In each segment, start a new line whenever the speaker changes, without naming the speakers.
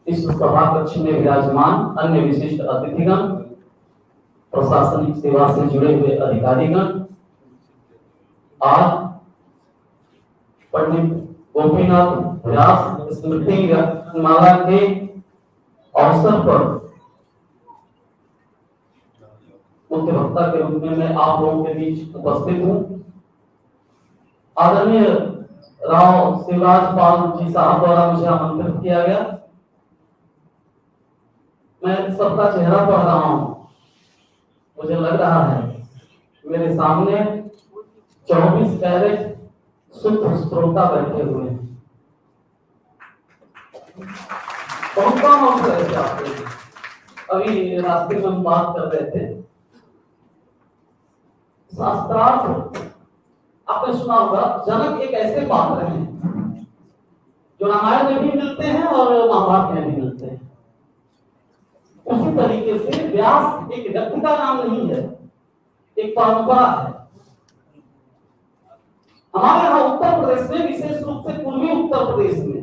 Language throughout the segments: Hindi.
इस सभा कक्ष में विराजमान अन्य विशिष्ट अतिथिगण, प्रशासनिक सेवा से जुड़े हुए अधिकारीगण, आज पंडित गोपीनाथ व्यास स्मृति माला के अवसर पर मुख्य वक्ता के रूप में मैं आप लोगों के बीच उपस्थित हूँ। आदरणीय राव शिवराज पाल जी साहब द्वारा मुझे आमंत्रित किया गया। मैं सबका चेहरा पढ़ रहा हूँ, मुझे लग रहा है मेरे सामने 24 कैरेट शुद्ध श्रोता बैठे हुए हैं। बहुत कम अवसर है आपके। अभी रास्ते में हम बात कर रहे थे, शास्त्रार्थ आपने सुना होगा। जनक एक ऐसे पात्र हैं जो रामायण में भी मिलते हैं और महाभारत में भी मिलते हैं। उसी तरीके से व्यास एक व्यक्ति का नाम नहीं है, एक परंपरा है। हमारे यहाँ उत्तर प्रदेश में, विशेष रूप से पूर्वी उत्तर प्रदेश में,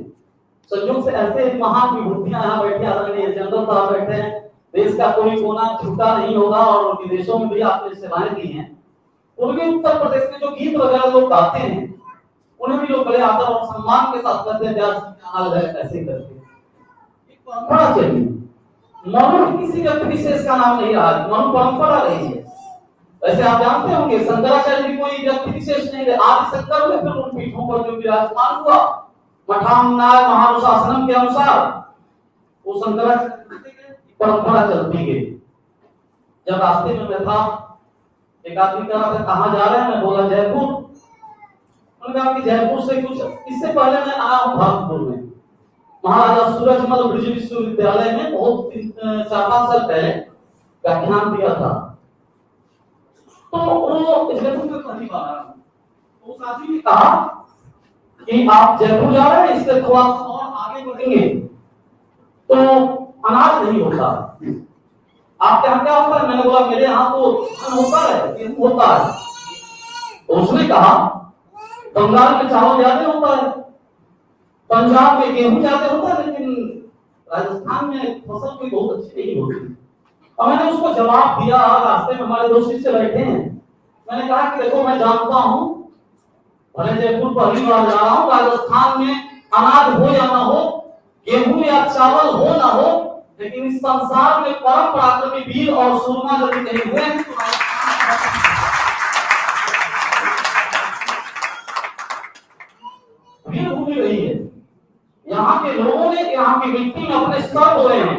संयोग से ऐसे महान विभूतियां यहाँ बैठे, आदरणीय जनरल साहब बैठे हैं। देश का कोई कोना छूटा नहीं होगा और विदेशों में भी आपने सेवाएं दी हैं। पूर्वी उत्तर प्रदेश में जो गीत वगैरह लोग गाते हैं, उन्हें भी लोग बड़े आदर और सम्मान के साथ कहते हैं व्यास हाल है ऐसे करके। परंपरा चलिए, मनु किसी व्यक्ति विशेष का नाम नहीं रहा, मनु परंपरा रही है। वैसे आप जानते होंगे शंकराचार्य भी कोई व्यक्ति विशेष नहीं थे। आदि शंकर में फिर उन पीठों पर जो विराजमान हुआ मठान्याय महानुशासनम के अनुसार वो शंकराचार्य परंपरा चलती गई। जब रास्ते में मैं था, एक आदमी कहा था कहाँ जा रहे हैं, मैं बोला जयपुर। उन्होंने कहा कि जयपुर से कुछ इससे पहले मैं आया हूँ भागपुर में, महाराजा सूरजमल ब्रिज विश्वविद्यालय में बहुत 4-5 साल पहले व्याख्यान दिया था। तो वो जयपुर में पहली बार आया, तो उस आदमी ने कहा कि आप जयपुर जा रहे हैं, इससे थोड़ा और आगे बढ़ेंगे तो अनाज नहीं होता, आपके यहाँ क्या होता है? मैंने बोला मेरे यहाँ तो होता है, गेहूं होता है। तो उसने कहा बंगाल में चावल ज्यादा होता है, पंजाब में गेहूं ज्यादा होता है, लेकिन राजस्थान में फसल कोई बहुत अच्छी नहीं होती। और मैंने उसको जवाब दिया, रास्ते में हमारे दोस्त से बैठे हैं, मैंने कहा कि देखो मैं जानता हूँ, भले जयपुर पहली बार जा रहा हूँ, राजस्थान में अनाज हो या ना हो, गेहूं या चावल हो ना हो, लेकिन इस संसार में परम पराक्रमी वीर और सूरमा यदि कहीं हुए हैं तो वीर भूमि रही है। यहाँ के लोगों ने यहाँ की मिट्टी में अपने सर बोए हैं,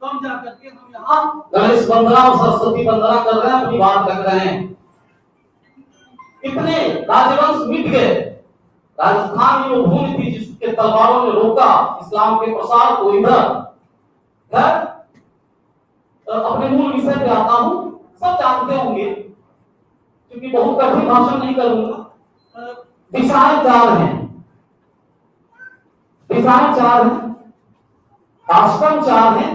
तब जाकर के हम यहाँ गणेश वंदना और सरस्वती वंदना कर रहे हैं, अपनी बात रख रहे हैं। कितने राजवंश मिट गए। राजस्थान ही वो भूमि थी जिसके तलवारों ने रोका इस्लाम के प्रसार को। इधर अपने मूल विषय पे आता हूं, सब जानते होंगे क्योंकि बहुत कठिन भाषण नहीं करूंगा। दिशाएं 4 हैं, दिशाएं 4 हैं, आश्रम 4 हैं,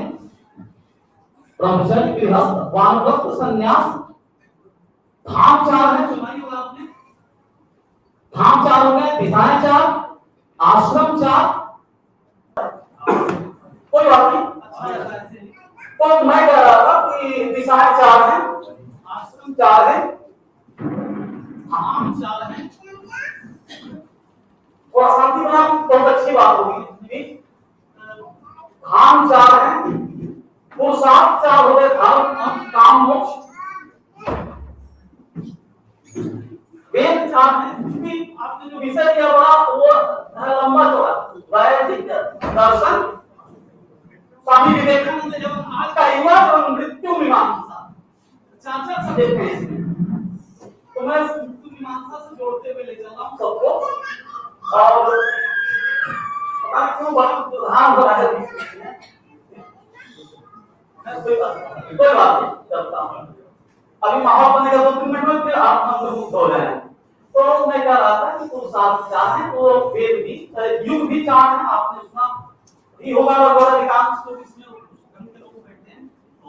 ब्रह्मचर्य गृहस्थ वानप्रस्थ संन्यास। धाम 4 है, सुनाई होगा आपने, धाम 4 हो गए, दिशाएं 4, आश्रम 4। कोई बात नहीं, तो मैं कह रहा था कि दिशाएं 4 हैं, आश्रम 4 है, धाम 4 है। और शांति बना बहुत अच्छी बात होगी। धाम 4 है, पुरुषार्थ 4 हो गए, धर्म काम मोक्ष। वेद 4 है, क्योंकि आपने जो विषय दिया बड़ा वो लंबा चौड़ा, वैदिक दर्शन। स्वामी विवेकानंद जब आज का युवा और मृत्यु मीमांसा 4 सब्जेक्ट हैं, तो मैं मृत्यु मीमांसा से जोड़ते हुए ले चल रहा हूँ सबको। और क्यों बात हाँ हो रहा है, कोई बात नहीं करता हूँ। अभी माहौल बनेगा 2-3 मिनट में, फिर आप हम मुक्त हो जाए। तो मैं कह रहा था कि पुरुषार्थ 4 है, तो वेद भी युग भी 4 है। आपने सुना ही होगा और बड़ा अधिकांश लोग इसमें धर्म के लोग बैठते हैं, तो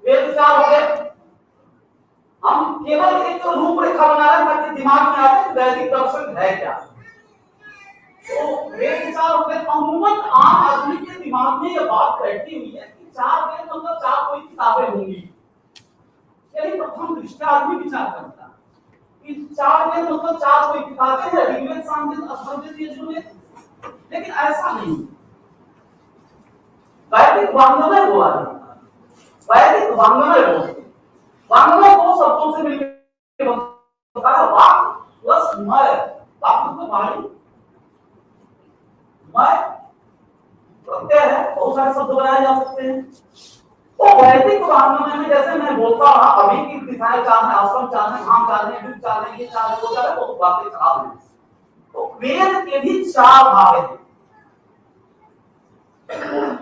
वेद 4 हो गए। हम केवल एक रूपरेखा बना रहे हैं ताकि दिमाग में आए कि वैदिक दर्शन है क्या। तो वेद 4 हो गए। अमूमन आम आदमी के दिमाग में ये बात बैठी हुई है कि 4 वेद मतलब 4 कोई किताबें होंगी। यही प्रथम दृष्टया आदमी विचार करता है कि 4 वेद मतलब 4 कोई किताबें हैं, ऋग्वेद, सामवेद, अथर्ववेद, यजुर्वेद। लेकिन ऐसा नहीं। वैदिक वाङ्मय हुआ है, वैदिक वाङ्मय हुआ। वाङ्मय 2 शब्दों से मिलकर बनता है, वाक् प्लस मय। वाक् मतलब वाणी, मय प्रत्यय है, बहुत सारे शब्द बनाए जा सकते हैं। तो वैदिक वाङ्मय में जैसे मैं बोलता रहा, अभी की दिशाएं 4 है, आश्रम 4 है, धाम 4 है, युग 4 है, ये 4 है, वो 4 है, वो बातें खराब है। तो वेद के भी 4 भाग हैं।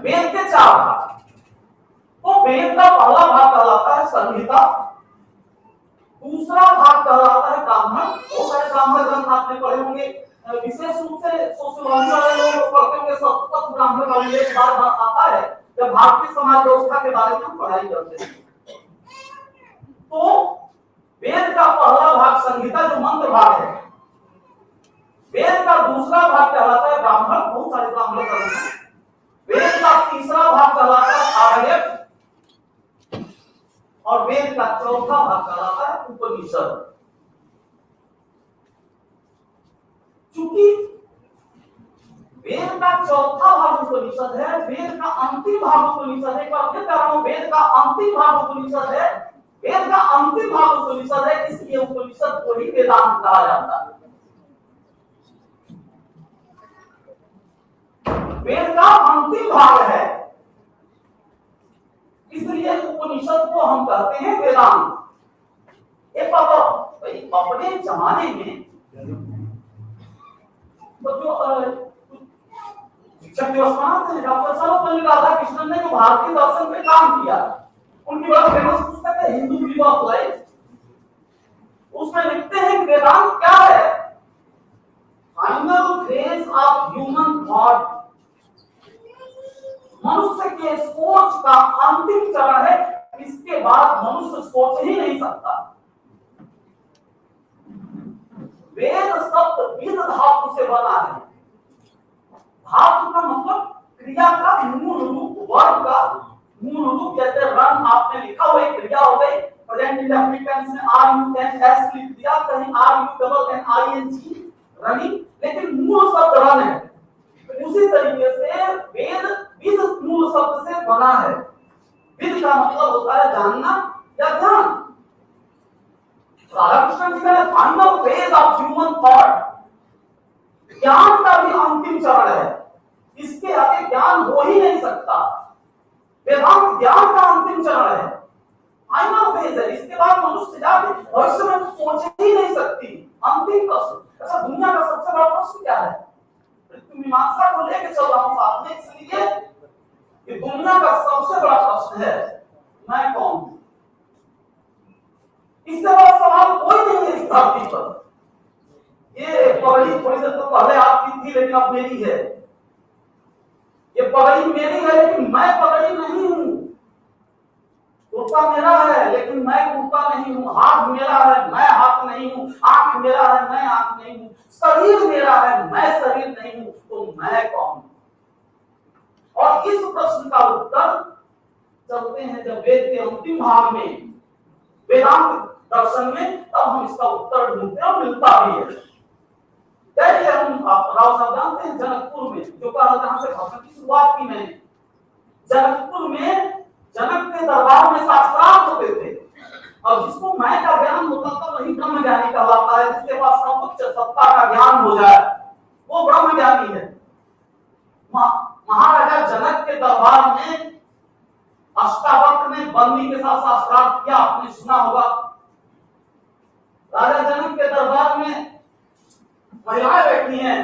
वेद के 4 भाग। तो वेद का पहला भाग कहलाता है संहिता, दूसरा भाग कहलाता है ब्राह्मण। बहुत सारे ब्राह्मण ग्रंथ आपने पढ़े होंगे, विशेष रूप से सोशियोलॉजी वाले लोग पढ़ते होंगे। सप्तक ब्राह्मण का उल्लेख बार बार आता है जब भारतीय समाज व्यवस्था के बारे में हम पढ़ाई करते हैं। तो वेद का पहला भाग संहिता जो मंत्र भाग है, वेद का दूसरा भाग कहलाता है ब्राह्मण, बहुत सारे ब्राह्मण ग्रंथ हैं। वेद का तीसरा भाग कहलाता है आर्यक, और वेद का चौथा भाग कहलाता है उपनिषद। चूंकि वेद का चौथा भाग उपनिषद है, वेद का अंतिम भाग उपनिषद है, फिर कह रहा हूं वेद का अंतिम भाग उपनिषद है, वेद का अंतिम भाग उपनिषद है, इसलिए उपनिषद को ही वेदांत कहा जाता है। वेद का अंतिम भाग है, इसलिए उपनिषद को हम कहते हैं वेदांत। एक बात अपने जमाने में तो जो शिक्षक दिवस थे, डॉक्टर सर्वपल्ली राधाकृष्णन ने जो भारतीय दर्शन पे काम किया, उनकी बड़ा फेमस पुस्तक है हिंदू व्यू ऑफ लाइफ। उसमें लिखते हैं कि वेदांत क्या है? Final phase of human thought, मनुष्य के सोच का अंतिम चरण है। इसके बाद मनुष्य सोच ही नहीं सकता। वेद शब्द विद धातु से बना है। धातु का मतलब क्रिया का मूल रूप, वर्ब का मूल रूप। जैसे रन आपने लिखा हुआ एक क्रिया हो गई, प्रेजेंट इंडेफिनिट टेंस में आर यू एन एस लिख दिया, कहीं R U double N I N G running, लेकिन मूल शब्द रन है। उसी तरीके से वेद विद मूल शब्द से बना है। विद का मतलब होता है जानना या ज्ञान। राधाकृष्णन जी का final phase of human thought, ज्ञान का भी अंतिम चरण है। इसके आगे ज्ञान हो ही नहीं सकता। वेदांत ज्ञान का अंतिम चरण है, फाइनल फेज है। इसके बाद मनुष्य जाके भविष्य में सोच ही नहीं सकती। अंतिम प्रश्न। अच्छा, दुनिया का सबसे बड़ा प्रश्न क्या है? मीमांसा को लेकर चल रहा हूं साथ में, इसलिए कि दुनिया का सबसे बड़ा प्रश्न है मैं कौन हूं। इससे बड़ा सवाल कोई नहीं है इस धरती पर। ये पगड़ी थोड़ी देर तो पहले आपकी थी, लेकिन अब मेरी है। ये पगड़ी मेरी है, लेकिन मैं पगड़ी नहीं हूं। कुर्ता मेरा है, लेकिन मैं कुर्ता नहीं हूं। हाथ मेरा है, मैं हाथ नहीं हूं। आंख मेरा है, मैं आंख नहीं हूं। शरीर मेरा है, मैं शरीर नहीं हूं। तो मैं कौन? और इस प्रश्न का उत्तर चलते हैं जब वेद के अंतिम भाग में, वेदांत दर्शन में, तब हम इसका उत्तर ढूंढते हैं और मिलता भी है। जैसे हम राव साहब जानते हैं जनकपुर में जो कहा, जहां से भाषण की शुरुआत की मैंने, जनकपुर में जनक के दरबार में शास्त्रार्थ होते थे, और जिसको मैं का ज्ञान होता था वही ब्रह्म ज्ञानी कहलाता है। जिसके पास समक्ष सत्ता का ज्ञान हो जाए वो ब्रह्म ज्ञानी है। महाराजा जनक के दरबार में अष्टावक्र ने बंदी के साथ शास्त्रार्थ किया, आपने सुना होगा। राजा जनक के दरबार में महिलाएं बैठी हैं,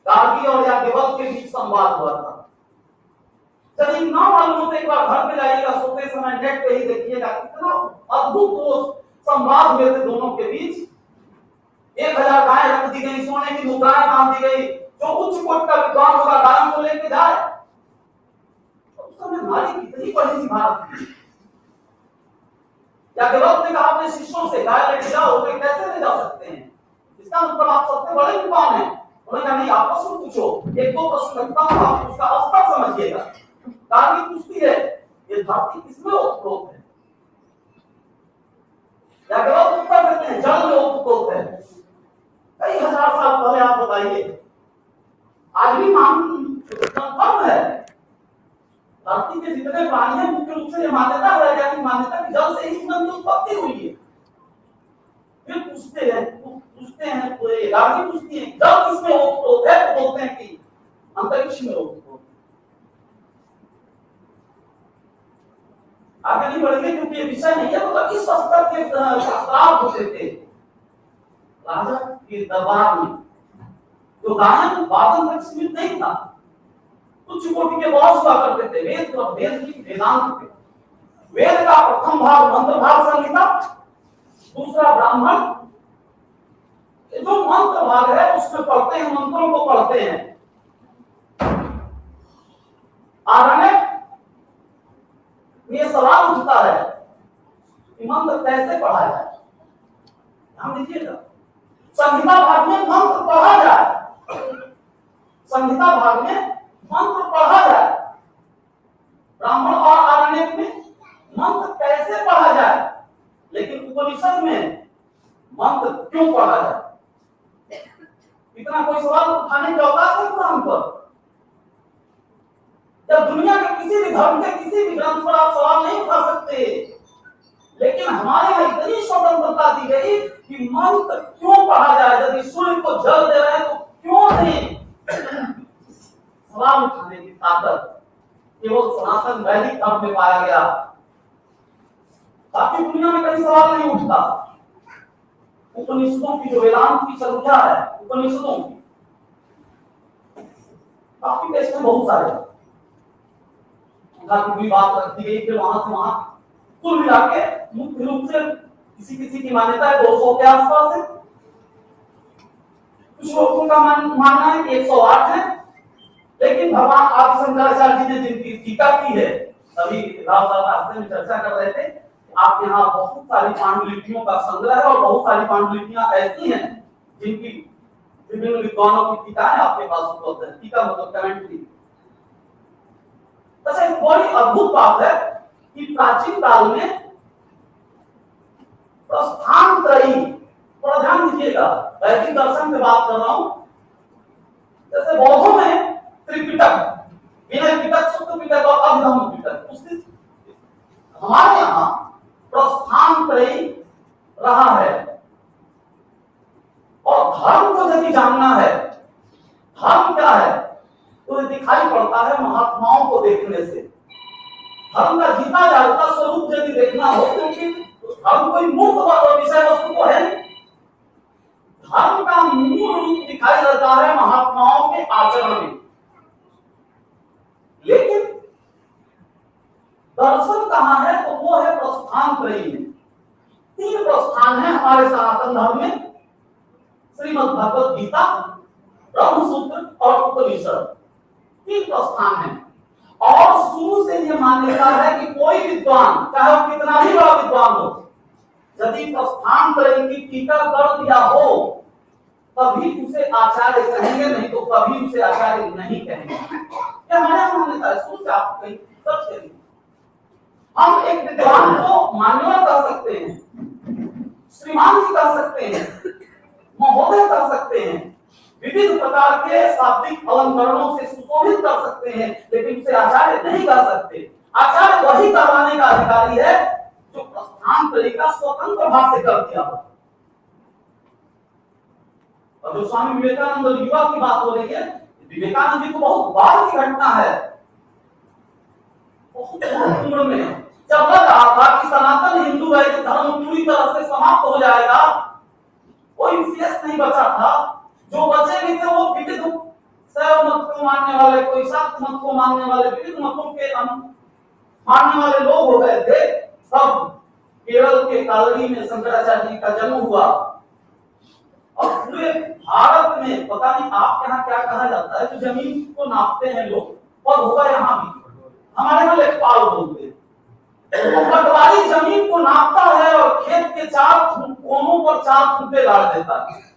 गार्गी और याज्ञवल्क्य के बीच संवाद हुआ था। यदि ना मालूम हो तो एक बार घर पे जाइएगा, सोते समय नेट पे ही देखिएगा, कितना अद्भुत वो संवाद हुए थे दोनों के बीच। 1000 गाय रख दी गई, सोने की मुद्राएं बांध दी गई। जो उच्च कोटि का विद्वान होगा गायों को लेके जाए। उस समय नारी कितनी पढ़ी थी भारत की। याज्ञवल्क्य ने कहा अपने शिष्यों से, गाय लेके जाओ, तो कैसे ले जा सकते हैं? इसका मतलब आप सबसे बड़े विद्वान हैं। उन्होंने कहा नहीं, आप प्रश्न पूछो, 1-2 प्रश्न रखता हूं, आप उसका स्तर समझिएगा। काली कुश्ती है, ये धरती किसमें ओतप्रोत है? या गलत उत्तर देते हैं, जल में ओतप्रोत है। कई हजार साल पहले आप बताइए, आज भी कंफर्म है, धरती के जितने प्राणी हैं मुख्य रूप से ये मान्यता है, वैज्ञानिक मान्यता कि जल से ही जीवन की उत्पत्ति हुई है। फिर पूछते हैं तो ये गाड़ी पूछती है जल किसमें ओतप्रोत है, तो बोलते हैं कि अंतरिक्ष में ओतप्रोत। आगे नहीं बढ़ेंगे क्योंकि ये विषय नहीं है, मतलब इस स्तर के शास्त्रार्थ होते थे राजा के दरबार में। तो गायन वादन तक सीमित नहीं था, उच्च कोटि के बॉस हुआ करते थे। वेद और वेद की वेदांत थे। वेद का प्रथम भाग मंत्र भाग संहिता, दूसरा ब्राह्मण। जो मंत्र भाग है उसमें पढ़ते हैं, मंत्रों को पढ़ते हैं। आरण्यक ये सवाल उठता है कि मंत्र कैसे पढ़ा जाए। ध्यान दीजिएगा, संहिता भाग में मंत्र पढ़ा जाए, संहिता भाग में मंत्र पढ़ा जाए। ब्राह्मण और आरण्यक में मंत्र कैसे पढ़ा जाए, लेकिन उपनिषद में मंत्र क्यों पढ़ा जाए? इतना कोई सवाल उठाने की औकात है कुरान पर? जब दुनिया के किसी भी धर्म के किसी भी ग्रंथ पर आप सवाल नहीं उठा सकते, लेकिन हमारे यहाँ इतनी स्वतंत्रता दी गई कि मंत्र क्यों पढ़ा जाए। यदि सूर्य को जल दे रहे हैं तो क्यों दें? सवाल उठाने की ताकत केवल सनातन वैदिक धर्म में पाया गया। बाकी दुनिया में कहीं सवाल नहीं उठता। उपनिषदों की जो वेदांत की संख्या है, उपनिषदों की काफी देश में बहुत सारे की बात रखी गई, फिर वहां से वहां कुल मिला के मुख्य रूप से किसी की मान्यता है 200 के आसपास है। कुछ लोगों का मानना है कि 108 है, लेकिन भगवान आदि शंकराचार्य जी ने जिनकी टीका की है, अभी रास्ते में चर्चा कर रहे थे, आप यहाँ बहुत सारी पांडुलिपियों का संग्रह है और बहुत सारी पांडुलिपियां ऐसी हैं जिनकी विभिन्न विद्वानों की टीकाएं आपके पास उपलब्ध है। टीका मतलब कमेंट्री। अच्छा, एक बड़ी अद्भुत बात है कि प्राचीन काल में प्रस्थान त्रयी, थोड़ा ध्यान दीजिएगा, वैदिक दर्शन पे बात कर रहा हूं। जैसे बौद्धों में त्रिपिटक, विनय पिटक, सूत्र पिटक और अभिधम्म पिटक, उसकी हमारे यहाँ प्रस्थान त्रयी रहा है। और धर्म को यदि जानना है, धर्म क्या है, तो दिखाई पड़ता है महात्माओं को देखने से। धर्म का जीता जागता स्वरूप यदि देखना हो, क्योंकि धर्म कोई मूर्त विषय वस्तु तो है नहीं। धर्म का मूल रूप दिखाई देता है महात्माओं के आचरण में। लेकिन दर्शन कहां है, तो वो है प्रस्थान त्रयी में। 3 प्रस्थान है हमारे सनातन धर्म में, श्रीमद् भगवत गीता, ब्रह्मसूत्र और उपनिषद। 3 प्रस्थान है। और शुरू से यह मान्यता है कि कोई विद्वान, चाहे वो कितना भी बड़ा विद्वान हो, यदि प्रस्थान त्रयी की टीका कर दिया हो तभी उसे आचार्य कहेंगे, नहीं तो कभी उसे आचार्य नहीं कहेंगे। क्या हमारे मान्यता है? शुरू से आप कहीं सब करेंगे। हम एक विद्वान को मान्यवर कर सकते हैं, श्रीमान जी कर सकते हैं, महोदय कर सकते हैं, विविध प्रकार के शाब्दिक अलंकरणों से सुशोभित कर सकते हैं, लेकिन उसे आचार्य नहीं कर सकते। आचार्य वही करवाने का अधिकारी है जो प्रस्थान त्रयी का स्वतंत्र भाष्य कर दिया हो। और जो स्वामी विवेकानंद युवा की बात हो रही है, विवेकानंद जी को बहुत बार की घटना है, बहुत उम्र में जब लग रहा था कि सनातन हिंदू वैदिक धर्म पूरी तरह से समाप्त हो जाएगा, कोई विशेष नहीं बचा था। जो बचे भी थे वो विविध शैव मत को मानने वाले, कोई शाक्त मत को मानने वाले, विविध मतों के मानने वाले लोग हो गए थे। तब केरल के कालड़ी में शंकराचार्य जी का जन्म हुआ और पूरे भारत में, पता नहीं आप यहाँ क्या कहा जाता है, तो जमीन को नापते हैं लोग, और होगा यहाँ भी, हमारे यहाँ लेखपाल बोलते हैं। तो पटवारी जमीन को नापता है और खेत के 4 कोनों पर 4 फुटे गाड़ देता है।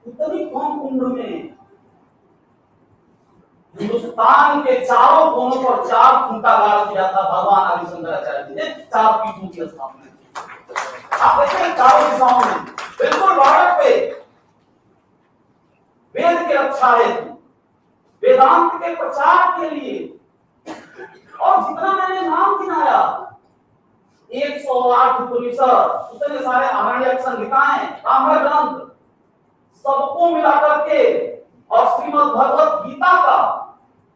इतनी कम उम्र में हिंदुस्तान के चारों कोनों पर 4 खूंटा गाड़ दिया था भगवान आदि शंकराचार्य जी ने, 4 पीठों की स्थापना की। आप देखें चारों दिशाओं में बिल्कुल बॉर्डर पे वेद के रक्षा हेतु, वेदांत के प्रचार के लिए। और जितना मैंने नाम गिनाया 108 उपनिषद, उतने सारे आरण्यक संहिताएं, ब्राह्मण ग्रंथ, सबको मिलाकर के, और श्रीमद् भगवत गीता का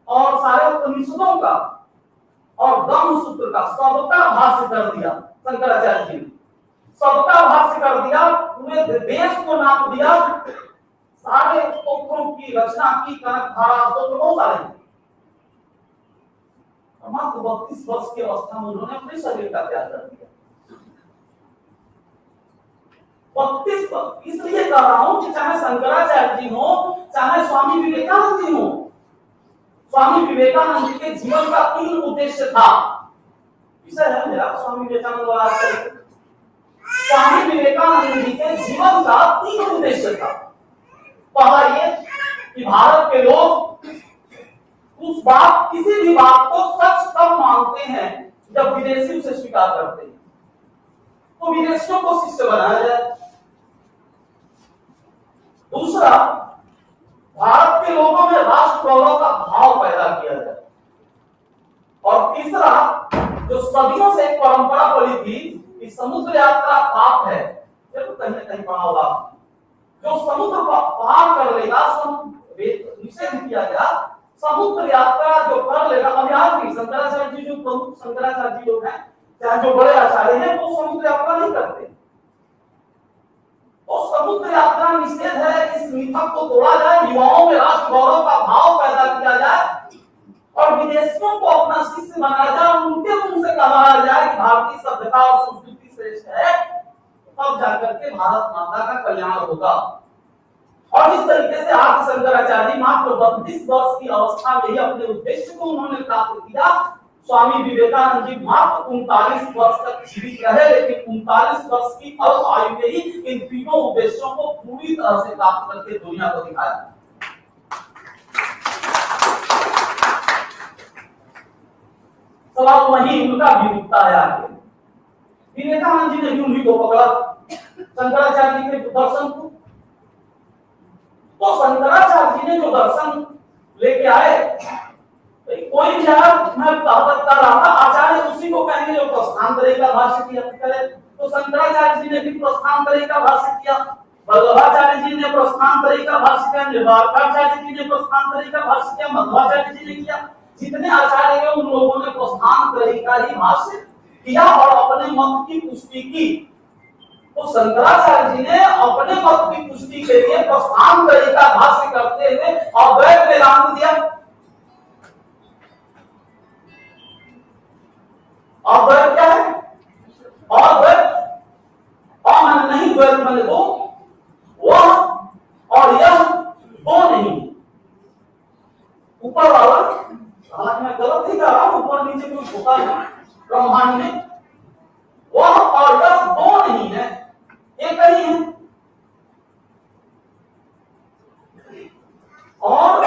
और सारे उपनिषदों का और ब्रह्म सूत्र का सबका भाष्य कर दिया शंकराचार्य जी ने, सबका भाष्य कर दिया, पूरे देश को नाप दिया, सारे स्तोत्रों की रचना की, कनक धारा स्तोत्र बहुत सारे। मात्र 32 वर्ष की अवस्था में उन्होंने अपने शरीर का त्याग कर दिया। 32 वर्ष। इसलिए कह रहा हूं कि चाहे शंकराचार्य जी हो, चाहे स्वामी विवेकानंद जी हो, स्वामी विवेकानंद जी के जीवन का 3 उद्देश्य था। विषय है मेरा स्वामी विवेकानंद वाला। स्वामी विवेकानंद जी के जीवन का 3 उद्देश्य था। पहला ये कि भारत के लोग उस बात, किसी भी बात को सच तब मानते हैं जब विदेशी उसे स्वीकार करते हैं, तो विदेशियों को शिष्य बनाया जाए। दूसरा, भारत के लोगों में राष्ट्र गौरव का भाव पैदा किया जाए। और तीसरा, जो सदियों से एक परंपरा पड़ी थी कि समुद्र यात्रा पाप है, ये तो कहीं ना कहीं पढ़ा होगा, जो समुद्र पार कर लेगा, निषेध किया गया, समुद्र यात्रा जो कर लेगा। अब याद भी शंकराचार्य जी, जो प्रमुख शंकराचार्य जी लोग हैं, चाहे जो बड़े आचार्य हैं, वो समुद्र यात्रा नहीं करते। और समुद्र यात्रा निषेध है, इस मिथक को तोड़ा जाए, युवाओं में राष्ट्र गौरव का भाव पैदा किया जाए और विदेशियों को अपना शिष्य बनाया जाए, उनके मुंह से कहा जाए कि भारतीय सभ्यता और संस्कृति श्रेष्ठ है, तब जाकर के भारत माता का कल्याण होगा। और इस तरीके से आदि शंकराचार्य जी मात्र 32 वर्ष की अवस्था में ही अपने उद्देश्य को उन्होंने प्राप्त किया। स्वामी विवेकानंद जी मात्र 39 वर्ष तक जीवित रहे, लेकिन 39 वर्ष की अल्प आयु में ही इन तीनों उद्देश्यों को पूरी तरह से प्राप्त करके दुनिया को दिखाया। सवाल वही उनका भी उठता है आगे। विवेकानंद जी ने भी उन्हीं को पकड़ा, शंकराचार्य जी के दर्शन को। तो शंकराचार्य जी ने जो दर्शन लेके आए, कोई भी मैं कर रहा था, आचार्य उसी को कहेंगे जो प्रस्थानत्रय का भाष्य किया करे। तो शंकराचार्य जी ने भी प्रस्थानत्रय का भाष्य किया, वल्लभाचार्य जी ने प्रस्थानत्रय का भाष्य किया, निम्बार्काचार्य जी ने प्रस्थानत्रय का भाष्य किया, मध्वाचार्य जी ने किया। जितने आचार्य हैं उन लोगों ने प्रस्थानत्रय का ही भाष्य किया और अपने मत की पुष्टि की। तो शंकराचार्य जी ने अपने मत की पुष्टि के लिए प्रस्थानत्रय का भाष्य करते हुए अद्वैत वेदांत दिया। अद्वैत क्या है? अद्वैत और नहीं, द्वैत माने दो, वह और यह दो नहीं। ऊपर वाला, हालांकि मैं गलत नहीं कर रहा हूं, ऊपर नीचे कुछ होता है ब्रह्मांड में, वह और यह दो नहीं है, एक ही है। और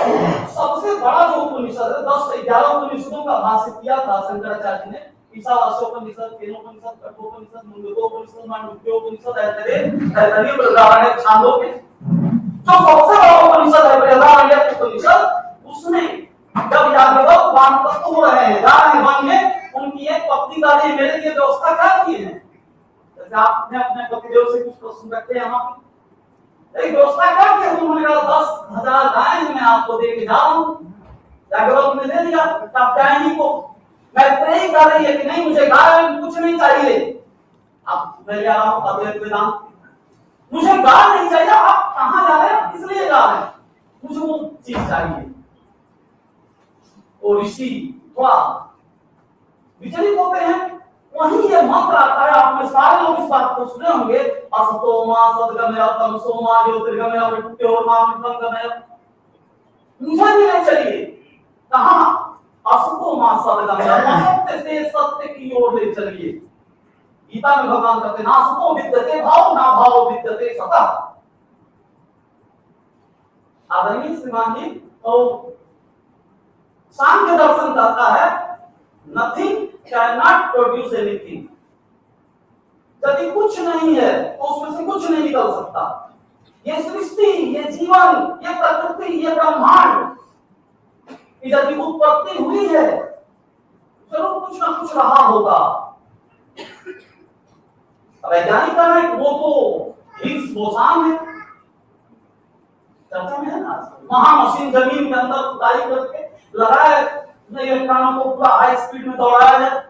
सबसे बड़ा जो उपनिषद है, 10 से 11 उपनिषदों का भाष्य किया था शंकराचार्य जी ने। ईशावास्योपनिषद, केनोपनिषद, कठोपनिषद, मुंडकोपनिषद, मांडुक्योपनिषद, ऐतरेय, बृहदारण्यक, छांदोग्य। जो सबसे बड़ा उपनिषद है बृहदारण्यक उपनिषद, उसमें जब याज्ञवल्क्य वानप्रस्थ हो रहे हैं, जा रहे हैं वन में, उनकी एक पत्नी का लिए मेरे लिए व्यवस्था क्या की है? जैसे आपने अपने पतिदेव से कुछ प्रश्न रखे यहाँ पे, एक व्यवस्था क्या की है? उन्होंने कहा 10,000 गायें मैं आपको दे के जा रहा हूँ। याज्ञवल्क्य ने दे दिया कात्यायनी को। मैत्रेयी कह रही है कि नहीं, मुझे गाय कुछ नहीं चाहिए। अब मैं जा रहा हूँ अद्वैत वेदांत, मुझे गाय नहीं चाहिए। आप कहाँ जा रहे हैं, किस लिए जा रहे हैं? मुझे वो चीज चाहिए। और ऋषि थोड़ा विचलित होते हैं। वहीं ये मंत्र आता है, आप में सारे लोग इस बात को सुने होंगे, असतो मा सद्गमय तमसो मा ज्योतिर्गमय मृत्योर्मा अमृतंगमय। मुझे भी नहीं चाहिए। कहां? असतो मा सद्गमय, असत्य से सत्य की ओर ले चलिए। गीता में भगवान कहते हैं, नासतो विद्यते भाव, ना भाव विद्यते सतः। आदरणीय श्रीमान जी, तो सांख्य दर्शन कहता है nothing can not produce anything. यदि कुछ नहीं है तो उसमें से कुछ नहीं निकल सकता। ये सृष्टि, ये जीवन, ये प्रकृति, ये ब्रह्मांड, यदि उत्पत्ति हुई है जरूर कुछ ना कुछ रहा होगा। वैज्ञानिक है वो तो हिग्स बोसान है, चर्चा में है ना। महामशीन जमीन के अंदर खुदाई करके लगाए इलेक्ट्रॉनों को पूरा हाई स्पीड में दौड़ाया जाए।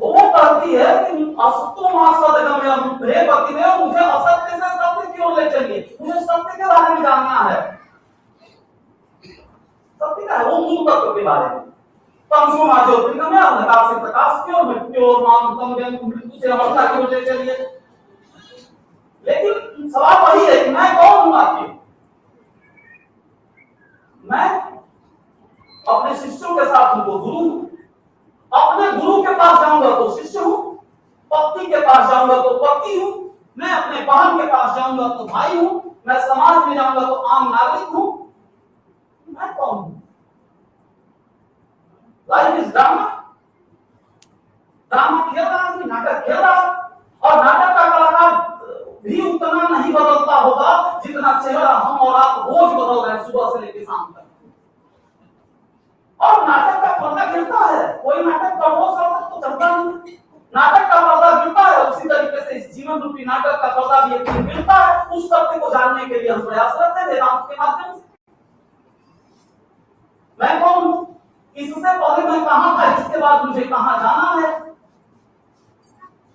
वो कहती है कि असत्व सदगम्यम हे पतिदेव, मुझे असत्य से सत्य की ओर ले चलिए, मुझे सत्य के बारे में जानना है। सत्य का है वो मूल तत्व के बारे में। तमसो मा ज्योतिर्गमय, अंधकार से प्रकाश की ओर, मृत्यु की ओर, मृत्यु से अमरता की ओर ले चलिए। लेकिन सवाल वही है कि मैं कौन हूं आखिर? मैं अपने शिष्यों के साथ उनको गुरु हूं, अपने गुरु के पास जाऊंगा तो शिष्य हूं, पति के पास जाऊंगा तो पति हूं, मैं अपने बहन के पास जाऊंगा तो भाई हूं, मैं समाज में जाऊंगा तो आम नागरिक हूं। मैं कौन हूं? Life is drama. ड्रामा खेल रहा है, नाटक खेल रहा है, और नाटक का कलाकार भी उतना नहीं बदलता होगा जितना चेहरा हम और आप रोज बदल रहे हैं सुबह से लेकर शाम तक। और नाटक का पर्दा गिरता है, कोई नाटक का वो साल तक तो चलता नहीं। नाटक का पर्दा गिरता है, उसी तरीके से इस जीवन रूपी नाटक का पर्दा भी एक दिन गिरता है। उस सत्य को जानने के लिए हम प्रयासरत हैं वेदांत के माध्यम से। मैं कौन हूं? इससे पहले मैं कहां था, इसके बाद मुझे कहां जाना है?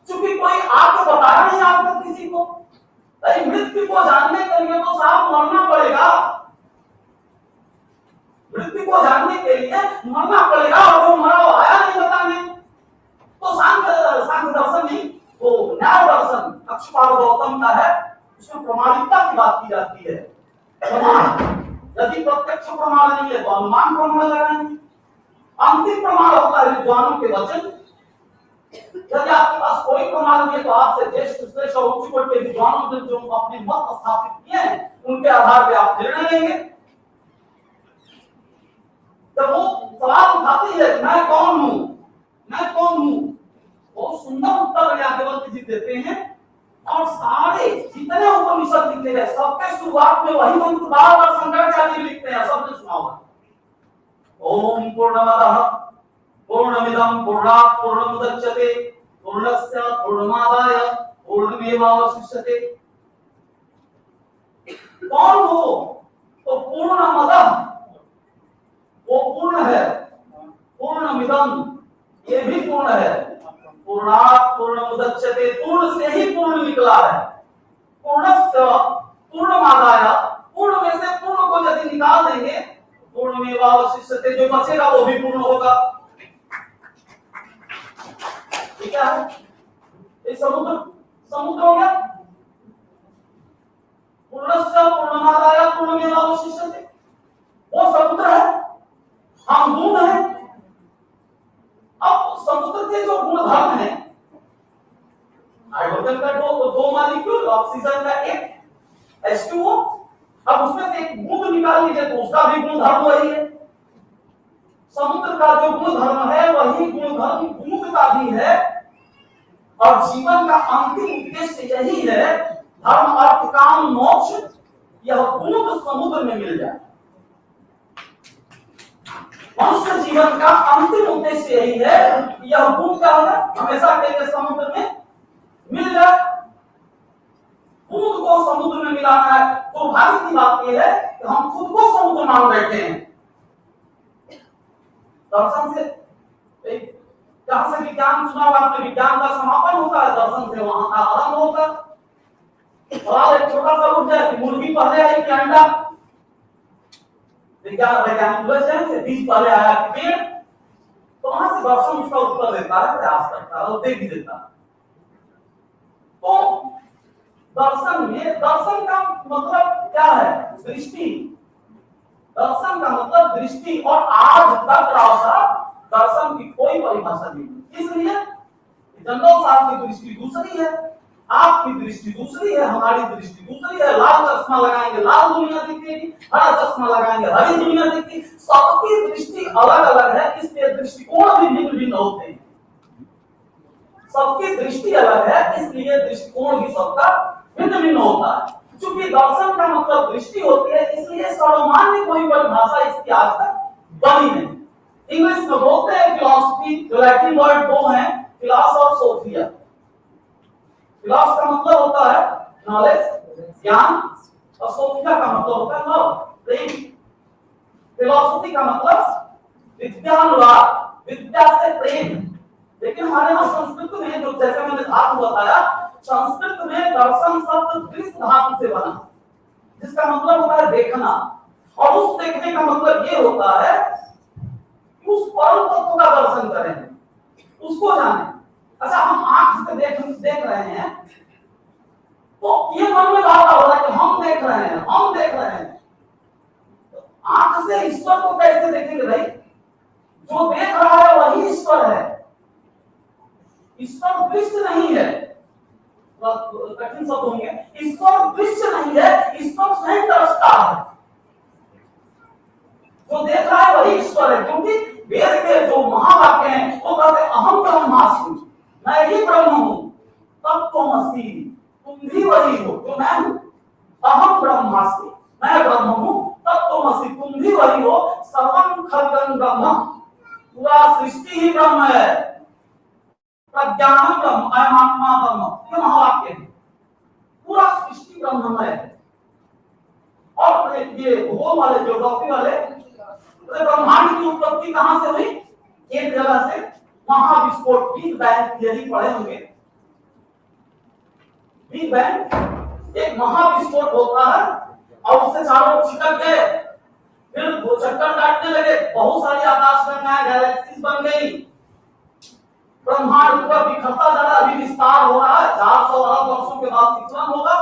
क्योंकि कोई आके बताया नहीं आज तक किसी को। मृत्यु को जानने के लिए तो साफ मरना पड़ेगा, मृत्यु को जानने के लिए मरना पड़ेगा, और वो मरा हुआ आया नहीं बताने। तो सांख्य दर्शन नहीं, वो न्याय दर्शन अक्षपाद गौतम का है, उसमें प्रमाणिकता की बात की जाती है। प्रमाण, यदि प्रत्यक्ष प्रमाण नहीं है तो अनुमान प्रमाण लगाएंगे। अंतिम प्रमाण होता है विद्वानों के वचन। यदि आपके पास कोई प्रमाण नहीं है तो आपसे ज्येष्ठ श्रेष्ठ और उच्च कोटि के विद्वानों ने जो अपने मत स्थापित किए हैं उनके आधार पर आप निर्णय लेंगे। जब वो सवाल उठाती है मैं कौन हूं, मैं कौन हूं, बहुत सुंदर उत्तर याज्ञवल्क्य जी देते हैं। और सारे जितने उपनिषद लिखे गए सबके शुरुआत में वही मंत्र बार बार शंकराचार्य जी लिखते हैं, सबने सुना होगा। ओम पूर्णमदः पूर्णमिदं पूर्णात् पूर्णमुदच्यते पूर्णस्य पूर्णमादाय पूर्णमेवावशिष्यते। कौन हो? तो पूर्णमदः वो पूर्ण है, पूर्णमिदं ये भी पूर्ण है, पूर्णात् पूर्णमुदच्यते पूर्ण से ही पूर्ण निकला है, पूर्णस्य पूर्णमादाय पूर्ण में से पूर्ण को यदि निकाल देंगे पूर्णमेवावशिष्यते, जो बचेगा वो भी पूर्ण होगा। ठीक है, ये समुद्र समुद्र हो गया। पूर्णस्य पूर्णमादाय पूर्णमेवावशिष्यते वो समुद्र है, हम बूंद हैं। अब समुद्र के जो गुण धर्म है, हाइड्रोजन का दो मॉलिक्यूल, ऑक्सीजन का एक H2O, अब उसमें से एक बूंद निकाल लीजिए तो उसका भी गुण धर्म वही है। समुद्र का जो गुण धर्म है वही गुण धर्म बूंद का भी है। और जीवन का अंतिम उद्देश्य यही है, धर्म अर्थ काम मोक्ष, यह बूंद समुद्र में मिल जाए। मनुष्य जीवन का अंतिम उद्देश्य यही है, यह बूंद क्या होगा, हमेशा के लिए समुद्र में मिल जाए। बूंद को समुद्र में मिलाना है। तो भाग्य की बात यह है कि हम खुद को समुद्र मान बैठे हैं। दर्शन से जहां से विज्ञान सुना होगा आपने, विज्ञान का समापन होता है, दर्शन से वहां का आरंभ होता है। सवाल एक छोटा सा उठ जाए कि मुर्गी पहले आई कि अंडा? विज्ञान वैज्ञानिक बोले जाएंगे बीज पहले आया कि पेड़, तो वहां से दर्शन उसका उत्तर देता है, प्रयास करता है और दे भी देता है। तो दर्शन में, दर्शन का मतलब क्या है? दृष्टि। दर्शन का मतलब दृष्टि, और आज तक राव दर्शन की कोई परिभाषा नहीं। इसलिए जनरल साहब की दृष्टि दूसरी है, आपकी दृष्टि दूसरी है, हमारी दृष्टि दूसरी है। लाल चश्मा लगाएंगे लाल दुनिया दिखेगी, हरा चश्मा लगाएंगे हरी दुनिया दिखेगी। सबकी दृष्टि अलग अलग है, इसलिए दृष्टिकोण भी भिन्न भिन्न होते हैं। सबकी दृष्टि अलग है, इसलिए दृष्टिकोण भी सबका भिन्न भिन्न होता है। चूंकि दर्शन का मतलब दृष्टि होती है, इसलिए सर्वमान्य कोई परिभाषा इसकी आज तक बनी नहीं। इंग्लिश में बोलते हैं फिलॉसफी, जो लैटिन वर्ड दो हैं, फिलॉस और सोफिया। फिलॉस का मतलब होता है नॉलेज, ज्ञान, और सोफिया का मतलब होता है लव, प्रेम। फिलॉसफी का मतलब विद्यानुराग, विद्या से प्रेम। लेकिन हमारे यहाँ संस्कृत में, जो जैसे मैंने धातु बताया, संस्कृत में दर्शन शब्द दृश्य धातु से बना, जिसका मतलब होता है देखना। और उस देखने का मतलब ये होता है कि उस परम तत्व का दर्शन करें, उसको जाने। अच्छा, हम आंख से देख रहे हैं, तो ये मन में बात हो रहा है कि हम देख रहे हैं, हम देख रहे हैं। तो आंख से ईश्वर को कैसे देखेंगे भाई? जो देख रहा है वही ईश्वर है। ईश्वर दृश्य नहीं है, कठिन शब्द होंगे। ईश्वर दृश्य नहीं है, ईश्वर स्वयं दृष्टा है। जो देख रहा है वही ईश्वर है, क्योंकि वेद के जो महावाक्य हैं वो कहते हैं अहम ब्रह्मास्मि, मैं ही ब्रह्म हूं। तत्त्वमसि, तुम भी वही हो जो मैं हूं। अहम ब्रह्मास्मि, मैं ब्रह्म हूं। तत्त्वमसि, तुम भी वही हो। सर्वं खल्विदं ब्रह्म, पूरा सृष्टि ही ब्रह्म है। प्रज्ञानम ब्रह्म, अयम आत्मा ब्रह्म, ये महावाक्य है। पूरा सृष्टि ब्रह्ममय है। और ये भूगोल वाले, ज्योग्राफी वाले, ब्रह्मांड की उत्पत्ति कहां से हुई? एक जगह से, महाविस्फोट, बिग बैंग थियरी पढ़े होंगे। बिग बैंग एक महाविस्फोट होता है और उससे चारों चिपक गए, फिर वो चक्कर काटने लगे, बहुत सारी आकाशगंगाएं, गैलेक्सीज बन गई, ब्रह्मांड पूरा बिखरता जा रहा है। अभी विस्तार हो रहा है, 400 अरब वर्षों के बाद विचलन होगा।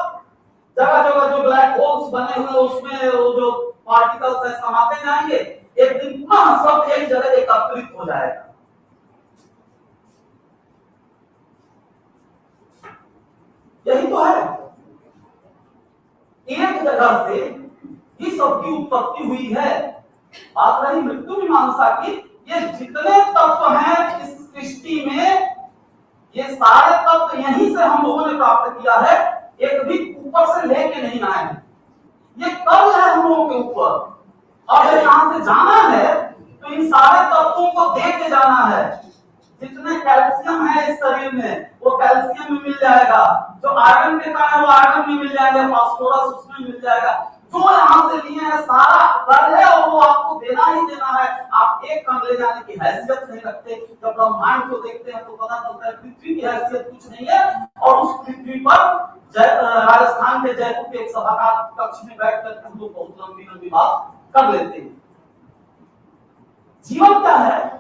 जगह जगह जो ब्लैक होल्स बने हुए, उसमें वो जो पार्टिकल्स है समाते जाएंगे। एक दिन पुनः सब एक जगह एकत्रित हो जाएगा। यही तो है, एक जगह से ही सबकी उत्पत्ति हुई है। बात रही मृत्यु मीमांसा की, ये जितने तत्व हैं इस सृष्टि में, ये सारे तत्व यहीं से हम लोगों ने प्राप्त किया है। एक भी ऊपर से लेके नहीं आए हैं, ये कल है हम लोगों के ऊपर। और जब यहाँ से जाना है तो इन सारे तत्वों को दे के जाना है। जितने कैल्शियम है इस शरीर में, वो कैल्शियम में मिल जाएगा। जो आयरन के कारण, वो आयरन में मिल जाएगा। फास्फोरस उसमें मिल जाएगा। जो यहाँ से लिए हैं सारा कर है, और वो आपको देना ही देना है। आप एक कण ले जाने की हैसियत नहीं रखते। जब ब्रह्मांड को देखते हैं तो पता चलता है पृथ्वी की हैसियत कुछ नहीं है। और उस पृथ्वी पर राजस्थान के जयपुर के एक सभागार कक्ष में बैठ कर हम लोग बहुत लंबी लंबी बात कर लेते हैं। जीवन क्या है?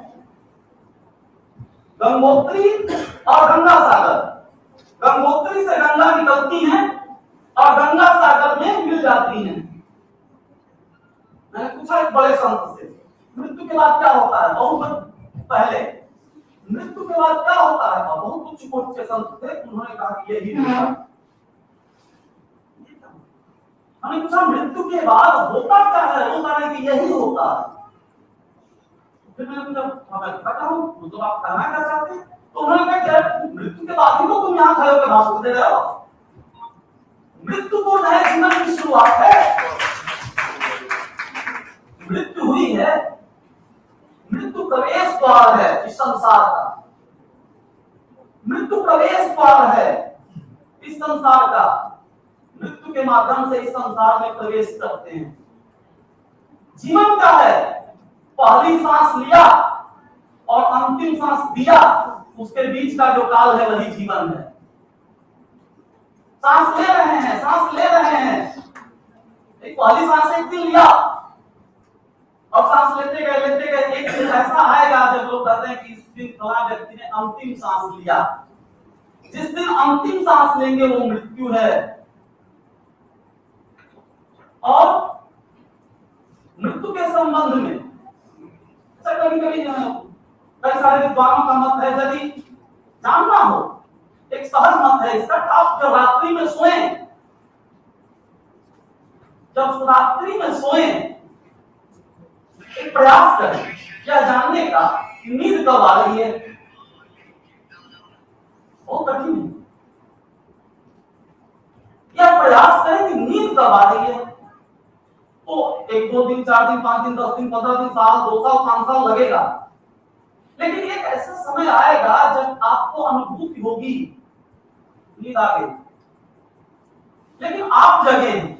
गंगोत्री और गंगा सागर। गंगोत्री से गंगा निकलती हैं और गंगा सागर में मिल जाती हैं। मैंने पूछा एक बड़े संत से, मृत्यु के बाद क्या होता है? बहुत पहले, मृत्यु के बाद क्या होता है? बहुत उच्च कोटि के संत थे, उन्होंने कहा कि यही होता। मैंने पूछा मृत्यु के बाद होता क्या है? वो कहा कि यही होता है। फिर मैंने पूछा, मैं पता हूं, मतलब आप कहना क्या चाहते हैं? तो उन्होंने कहा कि मृत्यु के बाद ही तो तुम यहाँ खड़े होकर भाषण दे रहे हो। मृत्यु को नए जीवन की शुरुआत है। मृत्यु हुई है, मृत्यु प्रवेश द्वार है इस संसार का। मृत्यु प्रवेश द्वार है इस संसार का। मृत्यु के माध्यम से इस संसार में प्रवेश करते हैं। जीवन क्या है? पहली सांस लिया और अंतिम सांस दिया, उसके बीच का जो काल है वही जीवन है। सांस ले रहे हैं, सांस ले रहे हैं। एक पहली सांस एक दिन लिया और सांस लेते गए। एक दिन ऐसा आएगा जब लोग कहते हैं कि इस दिन फलां व्यक्ति ने अंतिम सांस लिया। जिस दिन अंतिम सांस लेंगे वो मृत्यु है। और मृत्यु के संबंध में कभी कभी कई सारे विद्वानों का मत है, यदि जानना हो एक सहज मत है इसका। आप जब रात्रि में सोएं, जब रात्रि में सोएं, एक प्रयास करें क्या जानने का कि नींद कब आ रही है। बहुत कठिन है। यह प्रयास करें कि नींद कब आ रही है। तो 1 2 दिन 4 दिन 5 दिन 10 दिन 15 दिन साल 2 साल 5 साल लगेगा, लेकिन एक ऐसा समय आएगा जब आपको अनुभूति होगी नींद आ गई, लेकिन आप जगे हैं,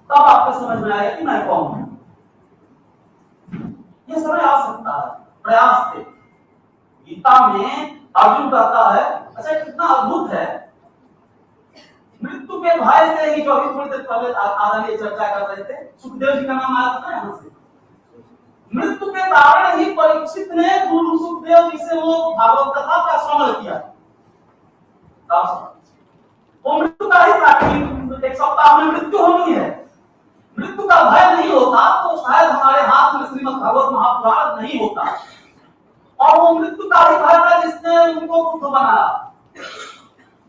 तब आपको समझ में आएगा कि मैं कौन हूं। यह समय आ सकता है प्रयास से। गीता में अर्जुन कहता है, अच्छा कितना अद्भुत है, मृत्यु के भय से ही, जो अभी थोड़ी देर पहले आदरणीय चर्चा कर रहे थे, सुखदेव जी का नाम आया था यहां से। मृत्यु के कारण ही परीक्षित ने गुरु सुखदेव जी से वो भागवत कथा का श्रवण किया। वो मृत्यु का ही कारण, एक सप्ताह में मृत्यु होनी है, मृत्यु का भय नहीं होता तो शायद हमारे हाथ में श्रीमद् भागवत महापुराण नहीं होता। और वो मृत्यु का ही भय था जिसने उनको बुद्ध बनाया,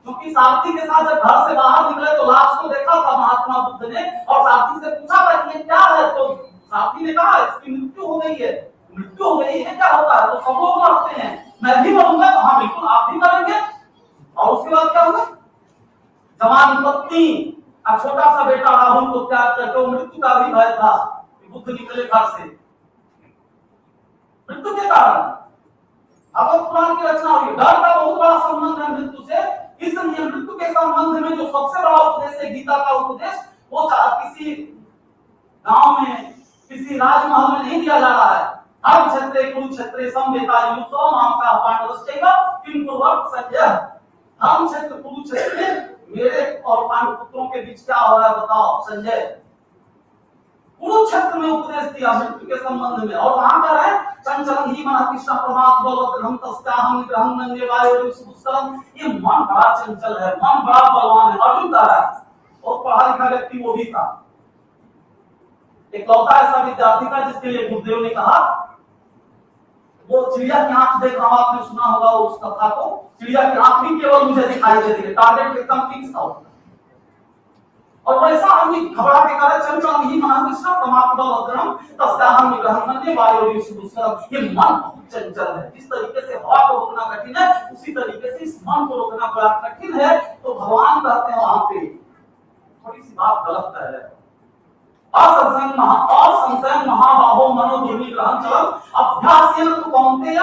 क्योंकि सारथी के साथ जब घर से बाहर निकले तो लाश को देखा था महात्मा बुद्ध ने, और सारथी से पूछा था कि ये क्या है, तो सारथी ने कहा इसकी मृत्यु हो गई है। मृत्यु हो गई है, क्या होता है, तो सब लोग मरते हैं, मैं भी मरूंगा। तो हाँ बिल्कुल आप भी मरेंगे। और उसके बाद क्या होगा, जवान पत्नी और छोटा सा बेटा राहुल को त्याग करके, मृत्यु का भी भय था कि बुद्ध निकले घर से मृत्यु के कारण। अब पुराण की रचना हुई, डर का बहुत बड़ा संबंध है मृत्यु से, इसलिए मृत्यु के संबंध में जो सबसे बड़ा उपदेश है गीता का उपदेश, वो किसी गांव में किसी राजमहल में नहीं दिया जा रहा है। धर्म क्षेत्रे कुरुक्षेत्रे समवेतायुः स्वमाम का पांडवश्चैव किम कुर्वत संजय। धर्म क्षेत्र कुरुक्षेत्र में मेरे और पांडव पुत्रों के बीच क्या हो रहा है बताओ संजय। कुरुक्षेत्र में उपदेश दिया मृत्यु के संबंध में, और वहां पर है चंचलं ही मन कृष्ण प्रमाद बलवत्रहम तस्याहम निग्रहं नन्ये वायुः सुदुष्करम। ये मन बड़ा चंचल है, मन बड़ा बलवान है। अर्जुन कह रहा है, और पढ़ा लिखा व्यक्ति वो भी था, एक लौटा ऐसा विद्यार्थी था जिसके लिए गुरुदेव ने कहा, वो चिड़िया की आंख देख रहा हूं, आपने सुना होगा उस कथा को, चिड़िया की आंख भी केवल मुझे दिखाई देती है, टारगेट एकदम फिक्स था। और वैसा आदमी घबरा के करे चंचल ही मन कृष्ण प्रमाद बलवत्रहम तस्याहम निग्रहं नन्ये वायुः सुदुष्करम। ये मन बहुत चंचल है। जिस तरीके से हवा को रोकना कठिन है, उसी तरीके से इस मन को रोकना बड़ा कठिन है। तो भगवान कहते हैं वहां पे थोड़ी सी बात गलत कह रहे हैं। असंशयं महाबाहो मनो दुर्निग्रहं चलम् अभ्यासेन तु कौन्तेय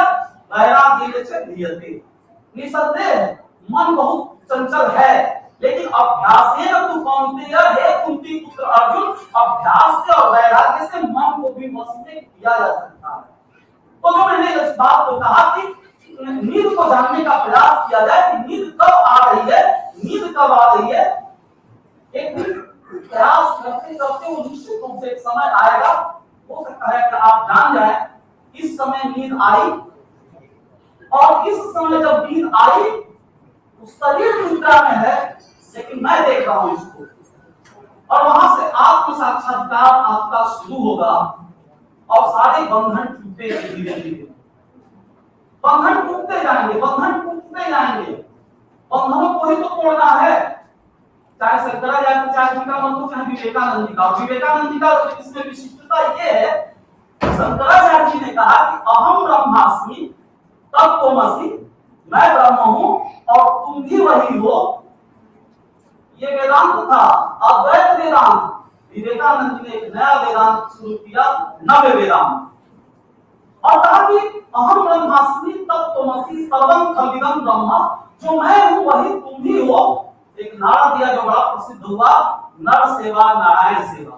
वैराग्येन च ह्रियते। निसंदेह मन बहुत चंचल है, लेकिन अभ्यासेन तु कौन्तेय, हे कुंती पुत्र अर्जुन, अभ्यास से और वैराग्य से मन को भी वश में किया जा सकता है। तो जो मैंने इस बात को कहा कि नींद को जानने का प्रयास किया जाए कि नींद कब आ रही है, नींद कब आ रही है, एक प्रयास करते करते वो निश्चित रूप से एक समय आएगा, हो सकता है कि आप जान जाए इस समय नींद आई, और इस समय जब नींद आई तो शरीर निद्रा में है, लेकिन मैं देख रहा हूं इसको, और वहां से आत्म साक्षात्कार आपका शुरू होगा, और सारे बंधन टूटते धीरे धीरे, बंधन टूटते जाएंगे, बंधन टूटते जाएंगे। बंधनों को ही तो तोड़ना है, चाहे शंकराचार्य, चाहे उनका मंत्र, चाहे विवेकानंद जी का। विवेकानंद जी का इसमें विशिष्टता ये है, शंकराचार्य जी ने कहा कि अहम ब्रह्मास्मि तत्त्वमसि, मैं ब्रह्म हूं और तुम भी वही हो। ये वेदांत था, अद्वैत वेदांत। विवेकानंद जी ने एक नया वेदांत शुरू किया, नव्य वेदांत, और कहा कि अहम ब्रह्मास्मि तत्त्वमसि सर्वं खल्विदं ब्रह्म, जो मैं हूं वही तुम भी हो। एक नारा दिया जो बड़ा प्रसिद्ध हुआ, नर सेवा नारायण सेवा।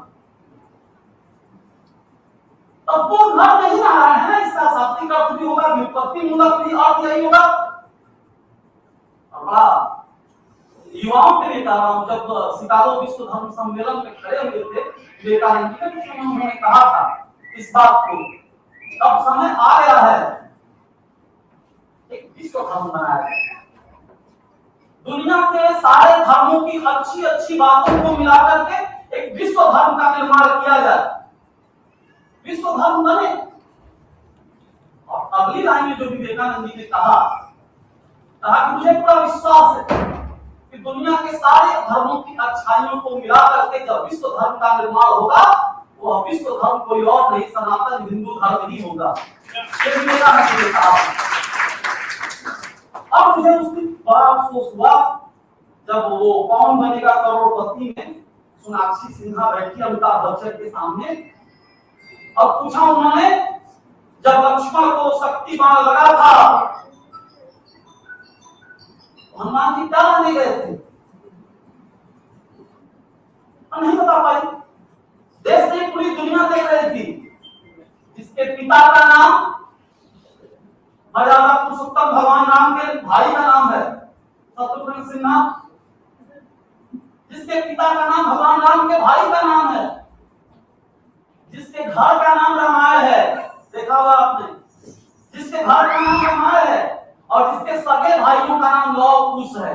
तब तो नर नहीं नारायण है, इसका शाब्दिक अर्थ भी होगा, व्युत्पत्ति मूलक भी अर्थ यही होगा। युवाओं के लिए कह रहा हूं, जब शिकागो विश्व धर्म सम्मेलन में खड़े हुए थे विवेकानंद जी ने, तो उन्होंने कहा था इस बात को, अब समय आ गया है एक विश्व धर्म बनाया जाए, दुनिया के सारे धर्मों की अच्छी अच्छी बातों को मिलाकर के एक विश्व धर्म का निर्माण किया जाए, विश्व धर्म बने। और अगली लाइन में जो विवेकानंद जी ने कहा कहा कि मुझे पूरा विश्वास है कि दुनिया के सारे धर्मों की अच्छाइयों को मिला करके जब विश्व धर्म का निर्माण होगा, वो विश्व धर्म कोई और नहीं, सनातन हिंदू धर्म ही होगा। ये मेरा है था। अब मुझे उस दिन बड़ा अफसोस हुआ जब वो कौन बनेगा करोड़पति में सोनाक्षी सिन्हा बैठी अमिताभ बच्चन के सामने और पूछा उन्होंने, जब लक्ष्मण को शक्ति बाण लगा था हनुमान जी क्या माने गए थे, नहीं बता पाई। देश की पूरी दुनिया देख रही थी। जिसके पिता का नाम मर्यादा पुरुषोत्तम भगवान राम के भाई का नाम है शत्रुघ्न सिन्हा, जिसके पिता का नाम भगवान राम के भाई का नाम है, जिसके घर का नाम रामायण है, देखा होगा आपने, जिसके घर का नाम रामायण है और जिसके सगे भाइयों का नाम लौह कुश है,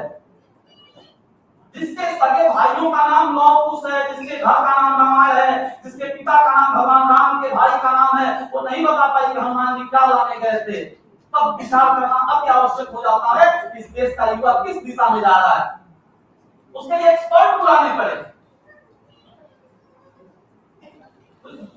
जिसके सगे भाइयों का नाम लौह कुश है, जिसके घर का नाम रामायण है, जिसके पिता का नाम भगवान राम के भाई का नाम है, वो नहीं बता पाई कि हनुमान जी क्या लाने गए थे। तब विचार करना अति आवश्यक हो जाता है कि इस देश का युवा किस दिशा में जा रहा है, उसके लिए एक्सपर्ट बुलाने पड़े।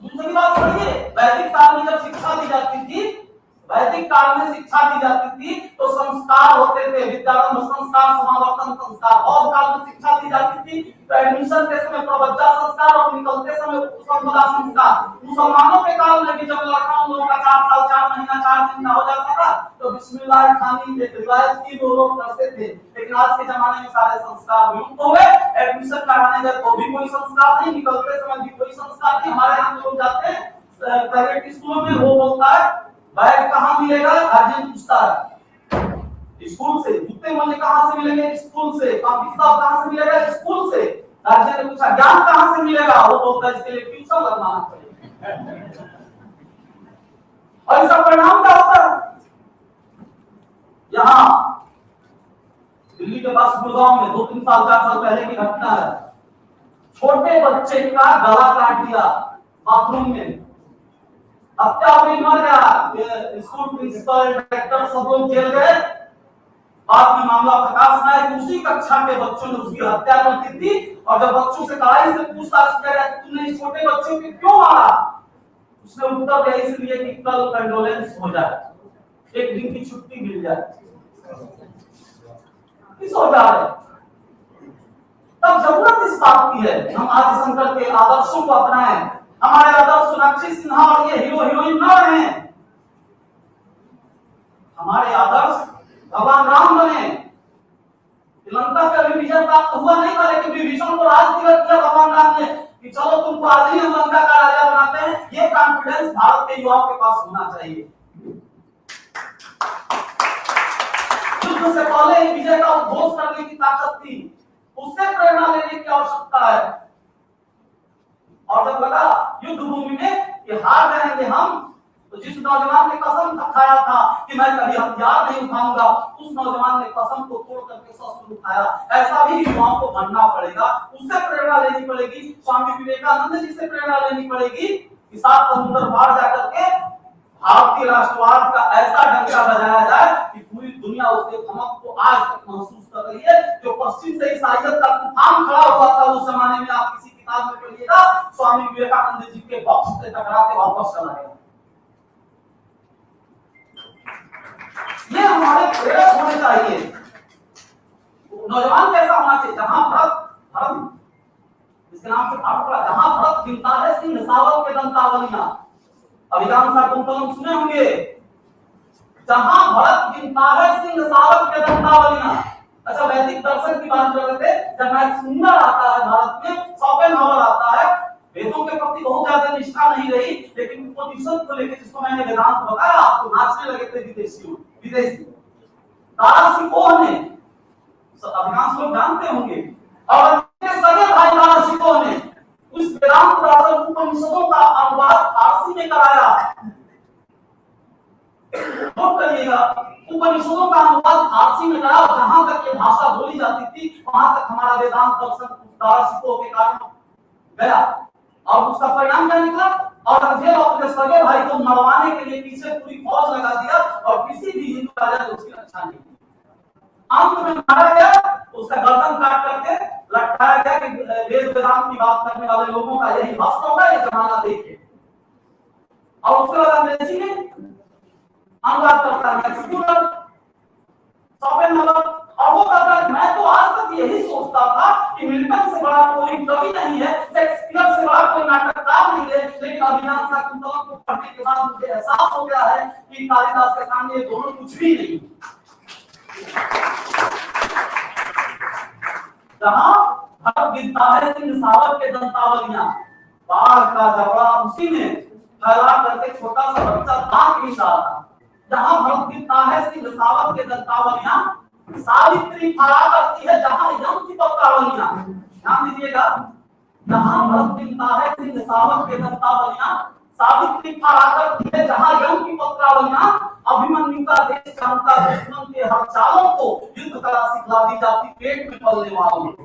दूसरी बात छोड़िए, वैदिक काल में जब शिक्षा दी जाती थी, वैदिक काल में शिक्षा दी जाती थी तो संस्कार होते थे, विद्यारंभ संस्कार, समावर्तन संस्कार। बौद्ध काल में शिक्षा दी जाती थी तो एडमिशन के समय प्रवज्जा संस्कार और निकलते समय उपसंपदा संस्कार। मुसलमानों के काल में भी जब लड़का उन लोगों का 4 साल 4 महीना 4 दिन का हो जाता था तो बिस्मिल्लाह खानी एक रिवायत की वो लोग करते थे। लेकिन आज के जमाने में सारे संस्कार विलुप्त हो गए। एडमिशन कराने गए तो भी कोई संस्कार नहीं, निकलते समय भी कोई संस्कार नहीं। हमारे यहाँ लोग जाते हैं प्राइवेट स्कूलों में, वो बोलता है बैग कहाँ मिलेगा, गार्जियन पूछता है स्कूल से, जूते मोजे कहाँ से मिलेंगे, स्कूल से, कॉपी किताब कहाँ से मिलेगा, स्कूल से। गार्जियन ने पूछा ज्ञान कहाँ से मिलेगा, वो बोलता है इसके लिए ट्यूशन लगवाना पड़ेगा। और इसका परिणाम क्या होता है, यहाँ दिल्ली के पास गुड़गांव में 2-3 साल 4 साल पहले की घटना है। छोटे बच्चे का गला काट दिया बाथरूम में, हत्या हुई, मर गया। स्कूल प्रिंसिपल डायरेक्टर सब लोग जेल गए। बाद में मामला प्रकाश में आया कि उसी कक्षा के बच्चों ने उसकी हत्या कर दी थी। और जब बच्चों से कड़ाई से पूछताछ किया गया कि तुमने इस छोटे बच्चों को क्यों मारा, उसने उत्तर दिया इसलिए कि कल कंडोलेंस हो जाए, एक दिन की छुट्टी मिल जाए। किस हो जा रहे, तब जरूरत इस बात की है हम आदि शंकर के आदर्शों को अपनाएं। हमारे आदर्श सोनाक्षी सिन्हा और ये हीरो हीरोइन न रहे, हमारे आदर्श भगवान राम बने। लंका का विजय प्राप्त हुआ नहीं था, लेकिन विभीषण को राज तिलक किया भगवान राम ने कि चलो तुमको आज ही हम लंका का राजा बनाते हैं। ये कॉन्फिडेंस भारत के युवाओं के पास होना चाहिए। युद्ध से पहले ही विजय का उद्घोष करने की ताकत थी, उससे प्रेरणा लेने की आवश्यकता है। और जब लगा युद्ध भूमि में कि हार जाएंगे हम, तो जिस नौजवान ने कसम खाया था कि मैं कभी हथियार नहीं उठाऊंगा, उस नौजवान ने कसम को तोड़ करके शस्त्र उठाया। ऐसा भी युवाओं को बनना पड़ेगा, उससे प्रेरणा लेनी पड़ेगी। स्वामी विवेकानंद जी से प्रेरणा लेनी पड़ेगी कि 7 समुद्र पार जाकर के भारतीय राष्ट्रवाद का ऐसा डंका बजाया जाए कि पूरी दुनिया उसके धमक को आज तक महसूस कर रही है। जो पश्चिम से ईसाइयत का तूफान खड़ा हुआ था उस जमाने में, आप किसी किताब में पढ़िएगा, स्वामी विवेकानंद जी के बॉक्स से टकरा के वापस चला गया। ये हमारे प्रेरक होने चाहिए। नौजवान कैसा होना चाहिए, जहां भरत जिसके नाम से पाठ पड़ा, जहां भरत गिनता है सिंह सावक के दंतावलियां, अभिधान शाकुंतलम सुने होंगे, जहां भरत गिनता है सिंह सावक के दंतावलियां। अच्छा, वैदिक दर्शन की बात कर रहे थे, जब मैथ सुंदर आता है भारत में, शोपेनहावर आता है, वेदों के प्रति बहुत ज्यादा निष्ठा नहीं रही, लेकिन उपनिषद को लेकर जिसको मैंने वेदांत बताया, आपको नाचने लगे थे विदेशी दार्शनिकों ने, अधिकांश लोग जानते होंगे, और सगे भाई दार्शनिकों ने उस वेदांत दर्शन उपनिषदों का अनुवाद फारसी में कराया। नोट करिएगा, उपनिषदों का अनुवाद फारसी में करा, जहां तक ये भाषा बोली जाती थी वहां तक हमारा वेदांत दर्शन दार्शनिकों के कारण गया। और उसका परिणाम क्या निकला, औरंगजेब अपने सगे भाई को मरवाने के लिए पीछे पूरी फौज लगा दिया और किसी भी हिंदू राजा ने उसकी रक्षा नहीं की। अंत में मारा गया, उसका गर्दन काट करके लटकाया गया कि वेद वेदांत की बात करने वाले लोगों का यही हश्र होगा, ये जमाना देखिए। और उसके बाद अंग्रेजी में अनुवाद करता है एक्सक्यूटर शोपेनहावर। और वो कहता है मैं तो आज तक यही सोचता था कि मिल्टन से बड़ा कोई कवि नहीं है, शेक्सपियर से बड़ा कोई नाटककार नहीं है, लेकिन अभिलाष शाकुंतलम को पढ़ने के बाद मुझे एहसास हो गया है कि कालिदास के सामने ये दोनों कुछ भी नहीं। जहां भगवद्गीता है सिंह सावर के दंतावलियां, बाढ़ का जबड़ा उसी में फैला करके छोटा सा बच्चा दांत नहीं डालता। जहां भगवद्गीता है सिंह सावर के दंतावलियां, सावित्री फरा करती है जहां यम की पत्रावलियां। ध्यान दीजिएगा, जहां भगवद्गीता है सिंह सावर के दंतावलियां, सावित्री फरा करती है जहां यम की पत्रावलियां। अभिमन्यु का देश जानता दुश्मन के हर चालों को, युद्ध कला सिखला दी जाती पेट में पलने वालों को।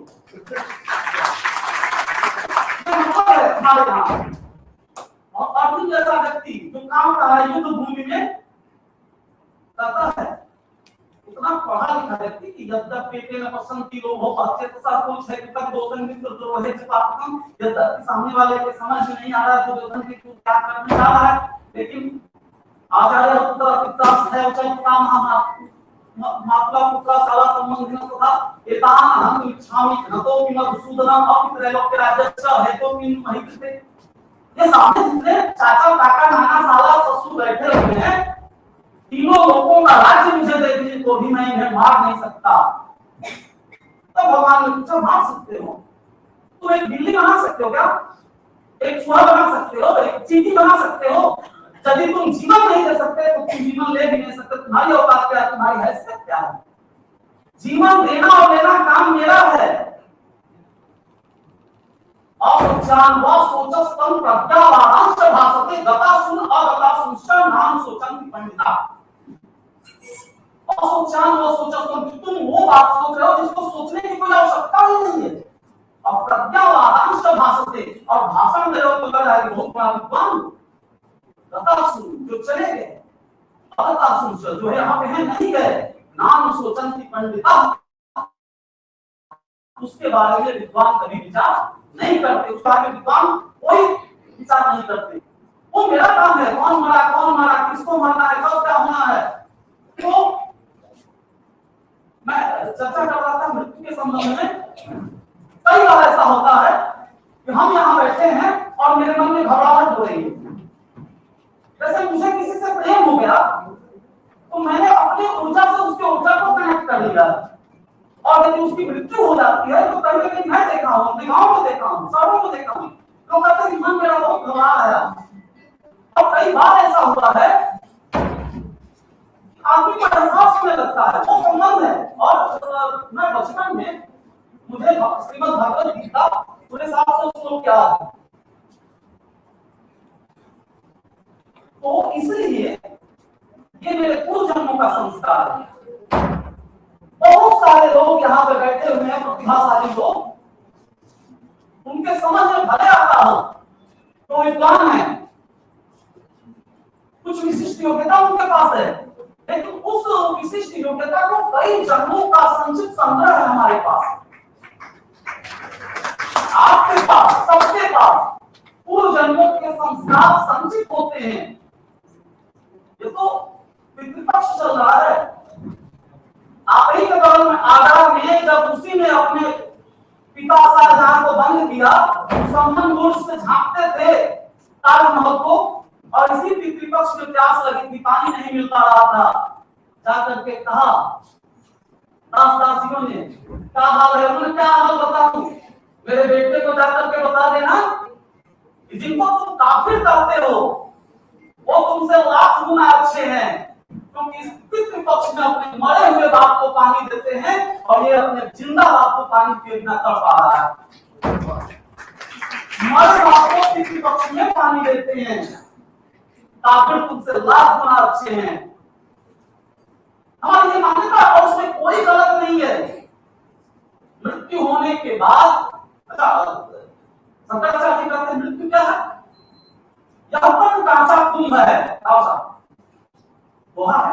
और अर्जुन जैसा व्यक्ति जो काम रहा है युद्ध भूमि में करता है, उतना पढ़ा लिखा व्यक्ति कि जब तक पेटे में पसंद की लोग हो अच्छे तो सब कुछ है कि तक दो संगीत तो रोहे से पापकम, जब तक सामने वाले के समझ में नहीं आ रहा है तो दो संगीत को क्या करने जा रहा है। लेकिन आचार्य पुत्र पिता है उच्चता मातृ पुत्र साला संबंधिन तथा एतान हम इच्छामि घतो कि मधुसूदनम अपित्रैलोक्य राजस्व हेतु किन महिते। ये सामने जितने चाचा काका नाना साला ससुर बैठे हुए हैं, तीनों लोगों का राज्य मुझे दे दीजिए तो भी मैं इन्हें मार नहीं सकता। तो भगवान ने पूछा मार सकते हो, तुम एक बिल्ली बना सकते हो क्या, एक चूहा बना सकते हो, एक चींटी बना सकते हो। यदि तुम जीवन नहीं दे सकते तो तुम जीवन ले भी नहीं सकते। तुम्हारी औकात क्या है, तुम्हारी हैसियत क्या है। जीवन देना और लेना काम मेरा है। असोचान व सोचस्तम प्रज्ञावादांश भासते गतासुन अगतासुन नाम सोचन्ति पंडिता। असोचान व सोचस्तम, तुम वो बात सोच रहे हो जिसको सोचने की कोई आवश्यकता ही नहीं है। और प्रज्ञावादांश भासते, और भाषण दे रहे हो तो लग रहा है बहुत बड़ा विद्वान। गतासुन जो चले गए, अगतासुन जो है यहाँ पे है नहीं गए, नाम सोचन्ति पंडिता, उसके बारे में विद्वान कभी विचार नहीं करते। उसके बारे में विद्वान कोई विचार नहीं करते। वो मेरा काम है, कौन मारा किसको मारना है, कब क्या होना है। तो मैं चर्चा कर रहा था मृत्यु के संबंध में। कई बार ऐसा होता है कि हम यहाँ बैठे हैं और मेरे मन में घबराहट हो रही है। जैसे मुझे किसी से प्रेम हो गया तो मैंने अपनी ऊर्जा से उसकी ऊर्जा को कनेक्ट कर लिया, और यदि उसकी मृत्यु हो जाती है तो कहीं कहीं मैं देखा हूं, अपने गांव में देखा हूं, शहरों में देखा हूं, तो कहते हैं मन मेरा बहुत घबरा आया। और कई बार ऐसा हुआ है आदमी को एहसास होने लगता है वो संबंध है। और मैं बचपन में मुझे श्रीमद् भगवद गीता पूरे 700 श्लोक याद है। तो इसलिए ये मेरे पूर्व जन्मों का संस्कार है। बहुत सारे लोग यहाँ पे बैठे हुए हैं, प्रतिभाशाली लोग, उनके समझ में भले आता हो तो विद्वान है, कुछ विशिष्ट योग्यता उनके पास है, लेकिन उस विशिष्ट योग्यता को कई जन्मों का संचित संग्रह है हमारे पास, आपके पास, सबके पास पूर्व जन्मों के संस्कार संचित होते हैं। ये तो पितृपक्ष चल रहा है। आप ही के बगल में आगरा में जब उसी ने अपने पिता शाहजहां को बंद किया, संबंध दूर से झांकते थे ताजमहल को, और इसी पितृपक्ष में प्यास लगी थी, पानी नहीं मिलता रहा था, जाकर के कहा दासियों ने क्या हाल है, उन्होंने क्या हाल बताऊं, मेरे बेटे को जाकर के बता देना कि जिनको तुम काफिर कहते हो वो तुमसे लाख गुना अच्छे हैं, क्योंकि इस पितृपक्ष में अपने मरे हुए बाप को पानी देते हैं और ये अपने जिंदा बाप को पानी पिए बिना कर पा रहा है। मरे बाप को पितृपक्ष में पानी देते हैं, काफिर तुमसे लाख गुना अच्छे हैं। हमारी ये मान्यता और उसमें कोई गलत नहीं है। मृत्यु होने के बाद शंकराचार्य कहते हैं मृत्यु क्या है, यह कांचा कुंभ है, वो है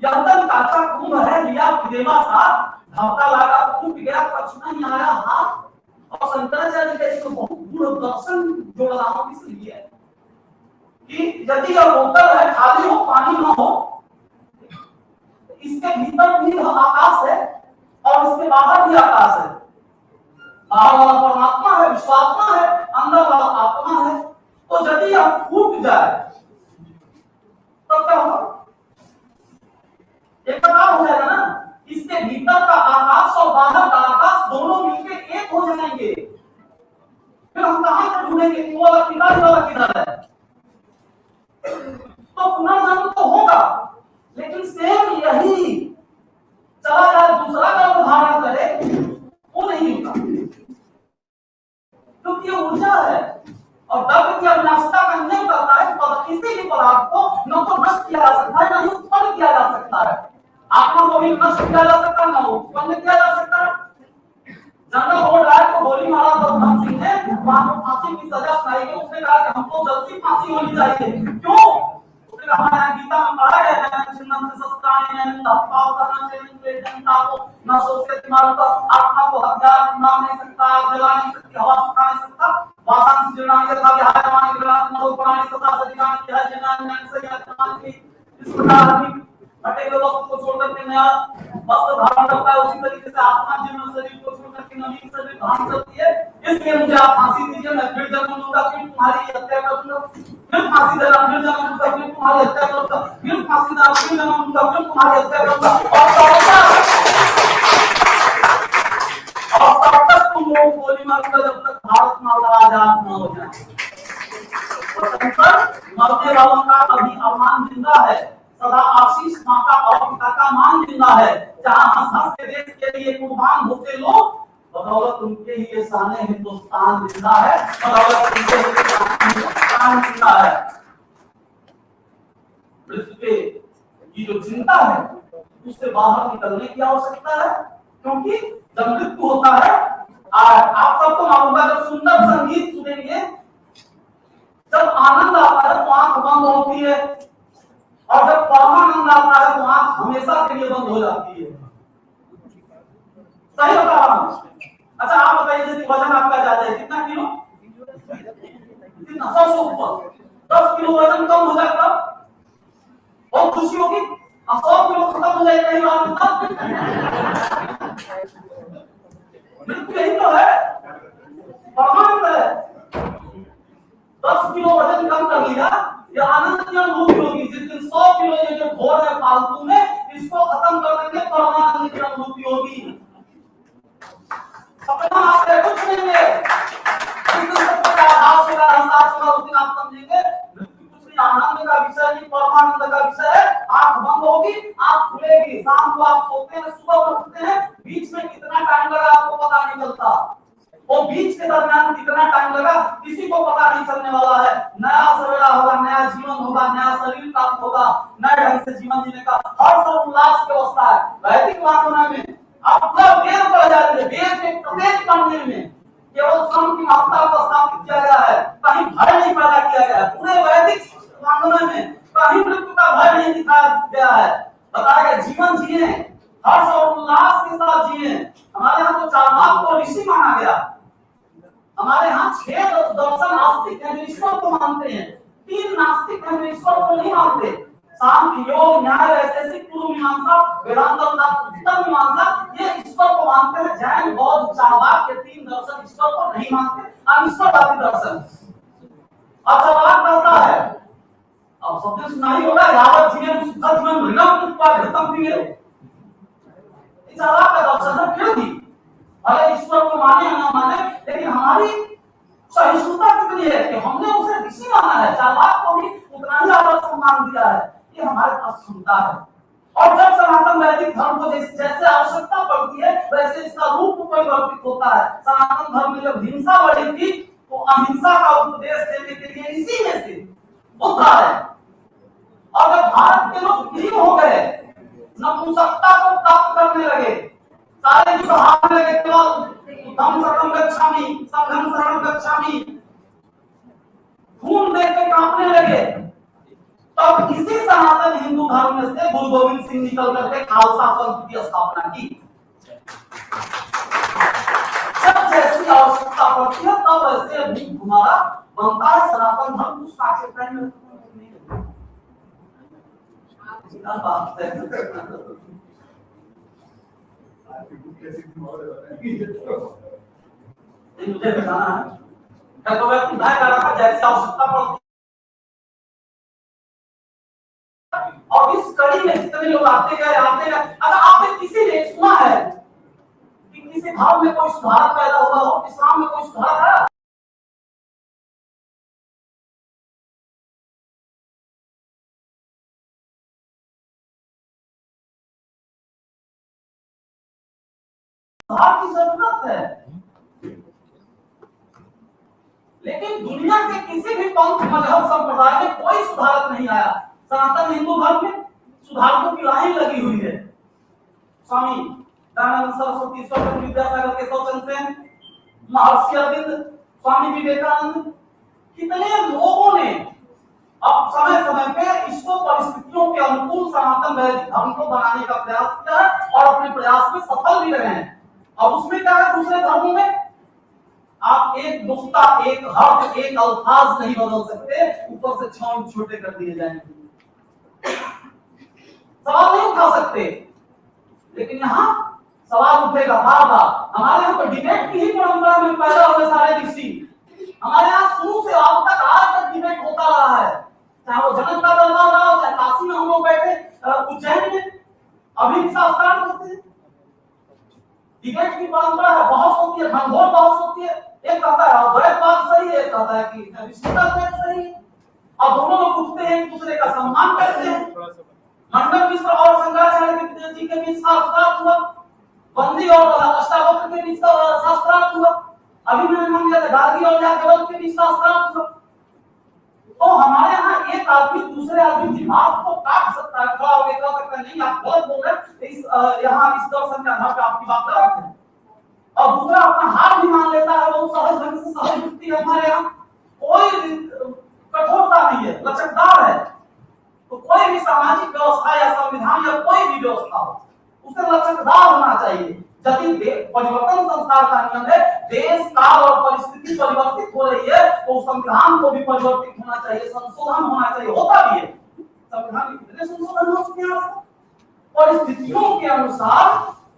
यह कांचा कुंभ है, लिया विदेवा सा ऑप्शन जोड़ रहा हूं इसलिए कि यदि यह बोतल है खाली हो, पानी ना हो, इसके भीतर भी आकाश है और इसके बाहर भी आकाश है। बाहर वाला परमात्मा है, विश्वात्मा है, अंदर वाला आत्मा है। तो यदि यह फूट जाए तो क्या होगा? एक प्रकार हो जाएगा ना, इसके भीतर का आकाश और बाहर का आकाश दोनों मिलकर एक हो जाएंगे। फिर हम कहां से ढूंढेंगे कि वो वाला किधर है? तो पुनर्जन्म तो होगा, लेकिन सेम यही चला जाए दूसरा का उदाहरण करे, वो नहीं होगा, क्योंकि ये ऊर्जा है और द्रव्य की अविनाशिता का नियम करता है कि किसी भी पदार्थ को न तो नष्ट किया जा सकता है, न ही उत्पन्न किया जा सकता है। आत्मा को भी नष्ट किया जा सकता है, न उत्पन्न किया जा सकता है। जनरल होल्ड को गोली मारा तो धन सिंह ने वहां को फांसी की सजा सुनाई गई। उसने कहा कि हमको जल्दी फांसी होनी चाहिए। क्यों? उसने कहा हमारे गीता में पढ़ा गया है चिन्नम से सस्ताने ने तत्पाव करना चाहिए जनता को न सोच के तुम्हारा तो आत्मा को हथियार मार नहीं सकता, जला नहीं सकती, हवा सुखा नहीं सकता। वासन से जीना के था बिहार जवान के रात में पुरानी सत्ता से जीना की है जना से जवान की इस प्रकार की हटे हुए वस्तु को छोड़कर के नया वस्त्र धारण करता है। उसी तरीके से आत्मा जीवन शरीर को छोड़कर के नवीन शरीर धारण करती है। इसलिए मुझे आप फांसी दीजिए, मैं फिर जन्म लूंगा, फिर तुम्हारी हत्या करूंगा, फिर फांसी देना, फिर जन्म लूंगा, फिर तुम्हारी हत्या करूंगा, फिर फांसी देना, फिर जन्म लूंगा, फिर तुम्हारी हत्या करूंगा। और तब तक तुम लोग गोली मारूंगा जब तक भारत माता आजाद न हो जाए। मरने वालों का अभी अभिमान जिंदा है, सदा आशीष माँ का और पिता का मान जिंदा है। जहाँ हंस हंस के देश के लिए कुर्बान होते लोग, बदौलत उनके ही ये शाने हिंदुस्तान जिंदा है, बदौलत उनके ही हिंदुस्तान जिंदा है। पृथ्वी पे ये जो चिंता है उससे बाहर निकलने की आवश्यकता है, क्योंकि जब मृत्यु होता है, आप सबको मालूम है, जब सुंदर संगीत सुनेंगे, जब आनंद आता है तो आंख बंद होती है, और जब परमानंद आता है तो आंख हमेशा के लिए बंद हो जाती है। सही बता रहा हूं? अच्छा आप बताइए, यदि वजन आपका ज्यादा है, कितना किलो? कितना? 100 से ऊपर 10 किलो वजन कम हो जाएगा, बहुत खुशी होगी। 100 किलो खत्म हो जाएगा, ये बात मृत्यु यही तो है, परमानंद है। 10 किलो वजन कम कर लिया, ये आनंद की अनुभूति होगी। जिस दिन 100 किलो ये जो घोर है फालतू में, इसको खत्म कर देंगे, परमानंद की अनुभूति होगी। सपना आप कुछ नहीं है, उस दिन आप समझेंगे कुछ नहीं, आनंद का विषय नहीं, परमानंद का विषय है। आंख बंद होगी, आंख खुलेगी, शाम को आप सोते हैं, सुबह उठते हैं, बीच में कितना टाइम लगा आपको पता नहीं चलता। वो बीच के दरमियान कितना टाइम लगा किसी को पता नहीं चलने वाला है। नया सवेरा होगा, नया जीवन होगा, नया शरीर प्राप्त होगा, नए ढंग से जीवन जीने का हर्ष और उल्लास की अवस्था है। वैदिक वातावरण में आप पूरा वेद पढ़ जाते हैं, वेद के प्रत्येक पंक्ति में केवल श्रम की महत्ता को स्थापित किया गया है, कहीं भय नहीं पैदा किया गया है। पूरे वैदिक वातावरण में कहीं मृत्यु का भय नहीं दिखाया गया है। बताया गया जीवन जिए, हर्ष और उल्लास के साथ जिए। हमारे यहाँ तो चार्वाक को ऋषि माना गया। हमारे यहाँ 6 दर्शन आस्तिक हैं जो ईश्वर को मानते हैं, 3 नास्तिक हैं जो ईश्वर को नहीं मानते। सांख्य, योग, न्याय, वैशेषिक, पूर्व मीमांसा, वेदांत, उत्तर मीमांसा, ये ईश्वर को मानते हैं। जैन, बौद्ध, चार्वाक के 3 दर्शन ईश्वर को नहीं मानते, अनिश्वरवादी दर्शन। और चार्वाक कहता है, अब सबने सुना ही होगा, यावत जीवन सुखद जीवन मृणम उत्पा घृतम पिबेत्। चार्वाक का दर्शन है। फिर भी भले ईश्वर को माने या ना माने, लेकिन हमारी सहिष्णुता कितनी है कि हमने उसे ऋषि माना है, चार्वाक को भी उतना ही आदर सम्मान दिया है। ये हमारे पास क्षमता है। और जब सनातन वैदिक धर्म को जैसे आवश्यकता पड़ती है, वैसे इसका रूप परिवर्तित होता है। सनातन धर्म में जब हिंसा बढ़ी थी, तो अहिंसा का उपदेश देने के लिए इसी में से बुद्ध आए। और जब भारत के लोग भीम हो गए, नपुंसकता को प्राप्त करने लगे, सारे जो हारने लगे, केवल धम्म शरणं गच्छामि, संघं शरणं गच्छामि, खून देख के कांपने लगे, तब इसी सनातन हिंदू धर्म में से गुरु गोविंद सिंह निकल करके खालसा पंथ की स्थापना की। जब जैसी ऐसी आवश्यकता पड़ती है तब ऐसे रूप हमारा बनता है। सनातन धर्म उस आवश्यकता में क्या बात है। मुझे बताना है तो मैं खुदा कर रहा था जैसी आवश्यकता पड़ती और इस कड़ी में जितने लोग आते गए। अच्छा आपने किसी ने सुना है कि किसी धर्म में कोई सुधार पैदा हुआ हो, इस्लाम में कोई सुधार आया? सुधार की जरूरत है, लेकिन दुनिया के किसी भी पंथ मजहब संप्रदाय में कोई सुधारक नहीं आया। सनातन हिंदू धर्म में सुधारकों की लाइन लगी हुई है। स्वामी दयानंद सरस्वती, स्वतंत्र विद्यासागर, केशवचंद्र सेन, महर्षि अरविंद, स्वामी विवेकानंद, कितने लोगों ने अब समय समय पे इसको परिस्थितियों के अनुकूल सनातन वैदिक धर्म को बनाने का प्रयास किया है और अपने प्रयास में सफल भी रहे हैं। अब उसमें क्या है, दूसरे धर्मों में आप एक नुक्ता, एक हर्फ, एक अल्फाज नहीं बदल सकते, ऊपर से छौं छोटे कर दिए जाएंगे, सवाल नहीं उठा सकते। लेकिन यहाँ सवाल उठेगा बार बार। हमारे यहाँ तो डिबेट की ही परंपरा में पैदा हुए सारे ऋषि, हमारे यहाँ शुरू से अब तक आज तक डिबेट होता रहा है, चाहे वो जनक का दरबार रहा हो, चाहे काशी में हम लोग बैठे, उज्जैन में अभी भी शास्त्रार्थ होते हैं। डिबेट की परंपरा है, बहस होती है, घनघोर बहस होती है। एक कहता है अद्वैत बात सही है, एक कहता है कि विशिष्टाद्वैत सही है। अब दोनों लोग उठते हैं, एक दूसरे का सम्मान करते हैं। मंडन मिश्र और शंकराचार्य जी के बीच शास्त्रार्थ हुआ, बंदी और अष्टावक्र के बीच शास्त्रार्थ हुआ, अभी मैंने मान लिया गार्गी और याज्ञवल्क्य के बीच शास्त्रार्थ हुआ। तो हमारे यहाँ एक आदमी दूसरे आदमी दिमाग को काट सकता है, खड़ा होकर कह सकता है नहीं आप गलत बोल रहे हैं, यहाँ इस दर्शन के आधार पर आपकी बात गलत है, और दूसरा अपना हार भी मान लेता है। बहुत सहज ढंग से सहज युक्ति है हमारे यहाँ, कोई कठोरता नहीं है, लचकदार है। तो कोई भी सामाजिक व्यवस्था या संविधान या कोई भी व्यवस्था हो, उसे लचकदार होना चाहिए। यदि परिवर्तन संसार का नियम है, देश काल और परिस्थिति परिवर्तित हो रही है, तो संविधान को भी परिवर्तित होना चाहिए, संशोधन होना चाहिए, होता भी है। संविधान में कितने संशोधन हो चुके हैं, परिस्थितियों के अनुसार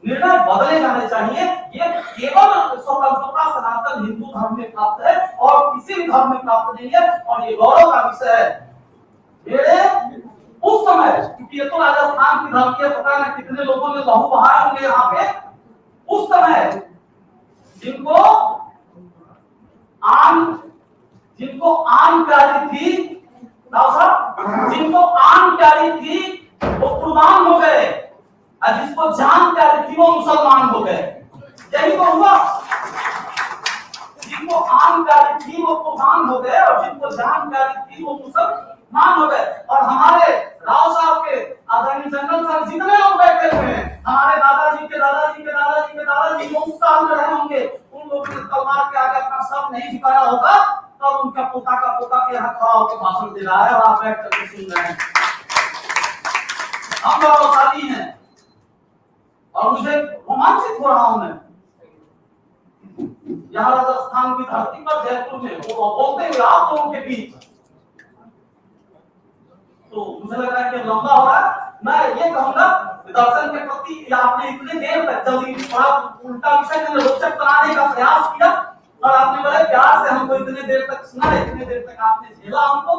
निर्णय बदले जाने चाहिए। ये केवल स्वतंत्रता सनातन हिंदू धर्म में प्राप्त है और किसी भी धर्म में प्राप्त नहीं है, और ये गौरव का विषय है। उस समय, क्योंकि ये तो राजस्थान की धरती है, पता न कितने लोगों ने लहू बहाए होंगे यहाँ पे, उस समय जिनको आम प्यारी थी, जिनको आम प्यारी थी वो कुर्बान हो गए, और जिसको जान प्यारी थी वो मुसलमान हो गए। यही तो हुआ, जिनको आम प्यारी थी वो कुर्बान हो गए और जिनको जान प्यारी थी वो मुसलमान हो गए। और हमारे राव साहब के आदरणीय जनरल साहब जितने लोग बैठे हुए हैं, हमारे दादाजी के दादाजी के दादाजी के दादाजी जो उस काल में रहे होंगे, उन लोगों ने तलवार के आगे अपना सर नहीं झुकाया होगा, तब उनका पोता का पोता के यहाँ खड़ा होकर भाषण दे रहा है और आप बैठ करके सुन रहे हैं। हम गौरवशाली हैं और मुझे रोमांचित हो रहा हूं मैं यहाँ राजस्थान की धरती पर, जयपुर में वो बोलते हुए आप लोगों के बीच। तो मुझे लग रहा है कि लंबा हो रहा है। मैं ये कहूंगा दर्शन के प्रति आपने इतने देर तक जल्दी थोड़ा उल्टा विषय में रोचक बनाने का प्रयास किया और आपने बड़े प्यार से हमको इतने देर तक सुना, इतने देर तक आपने झेला हमको।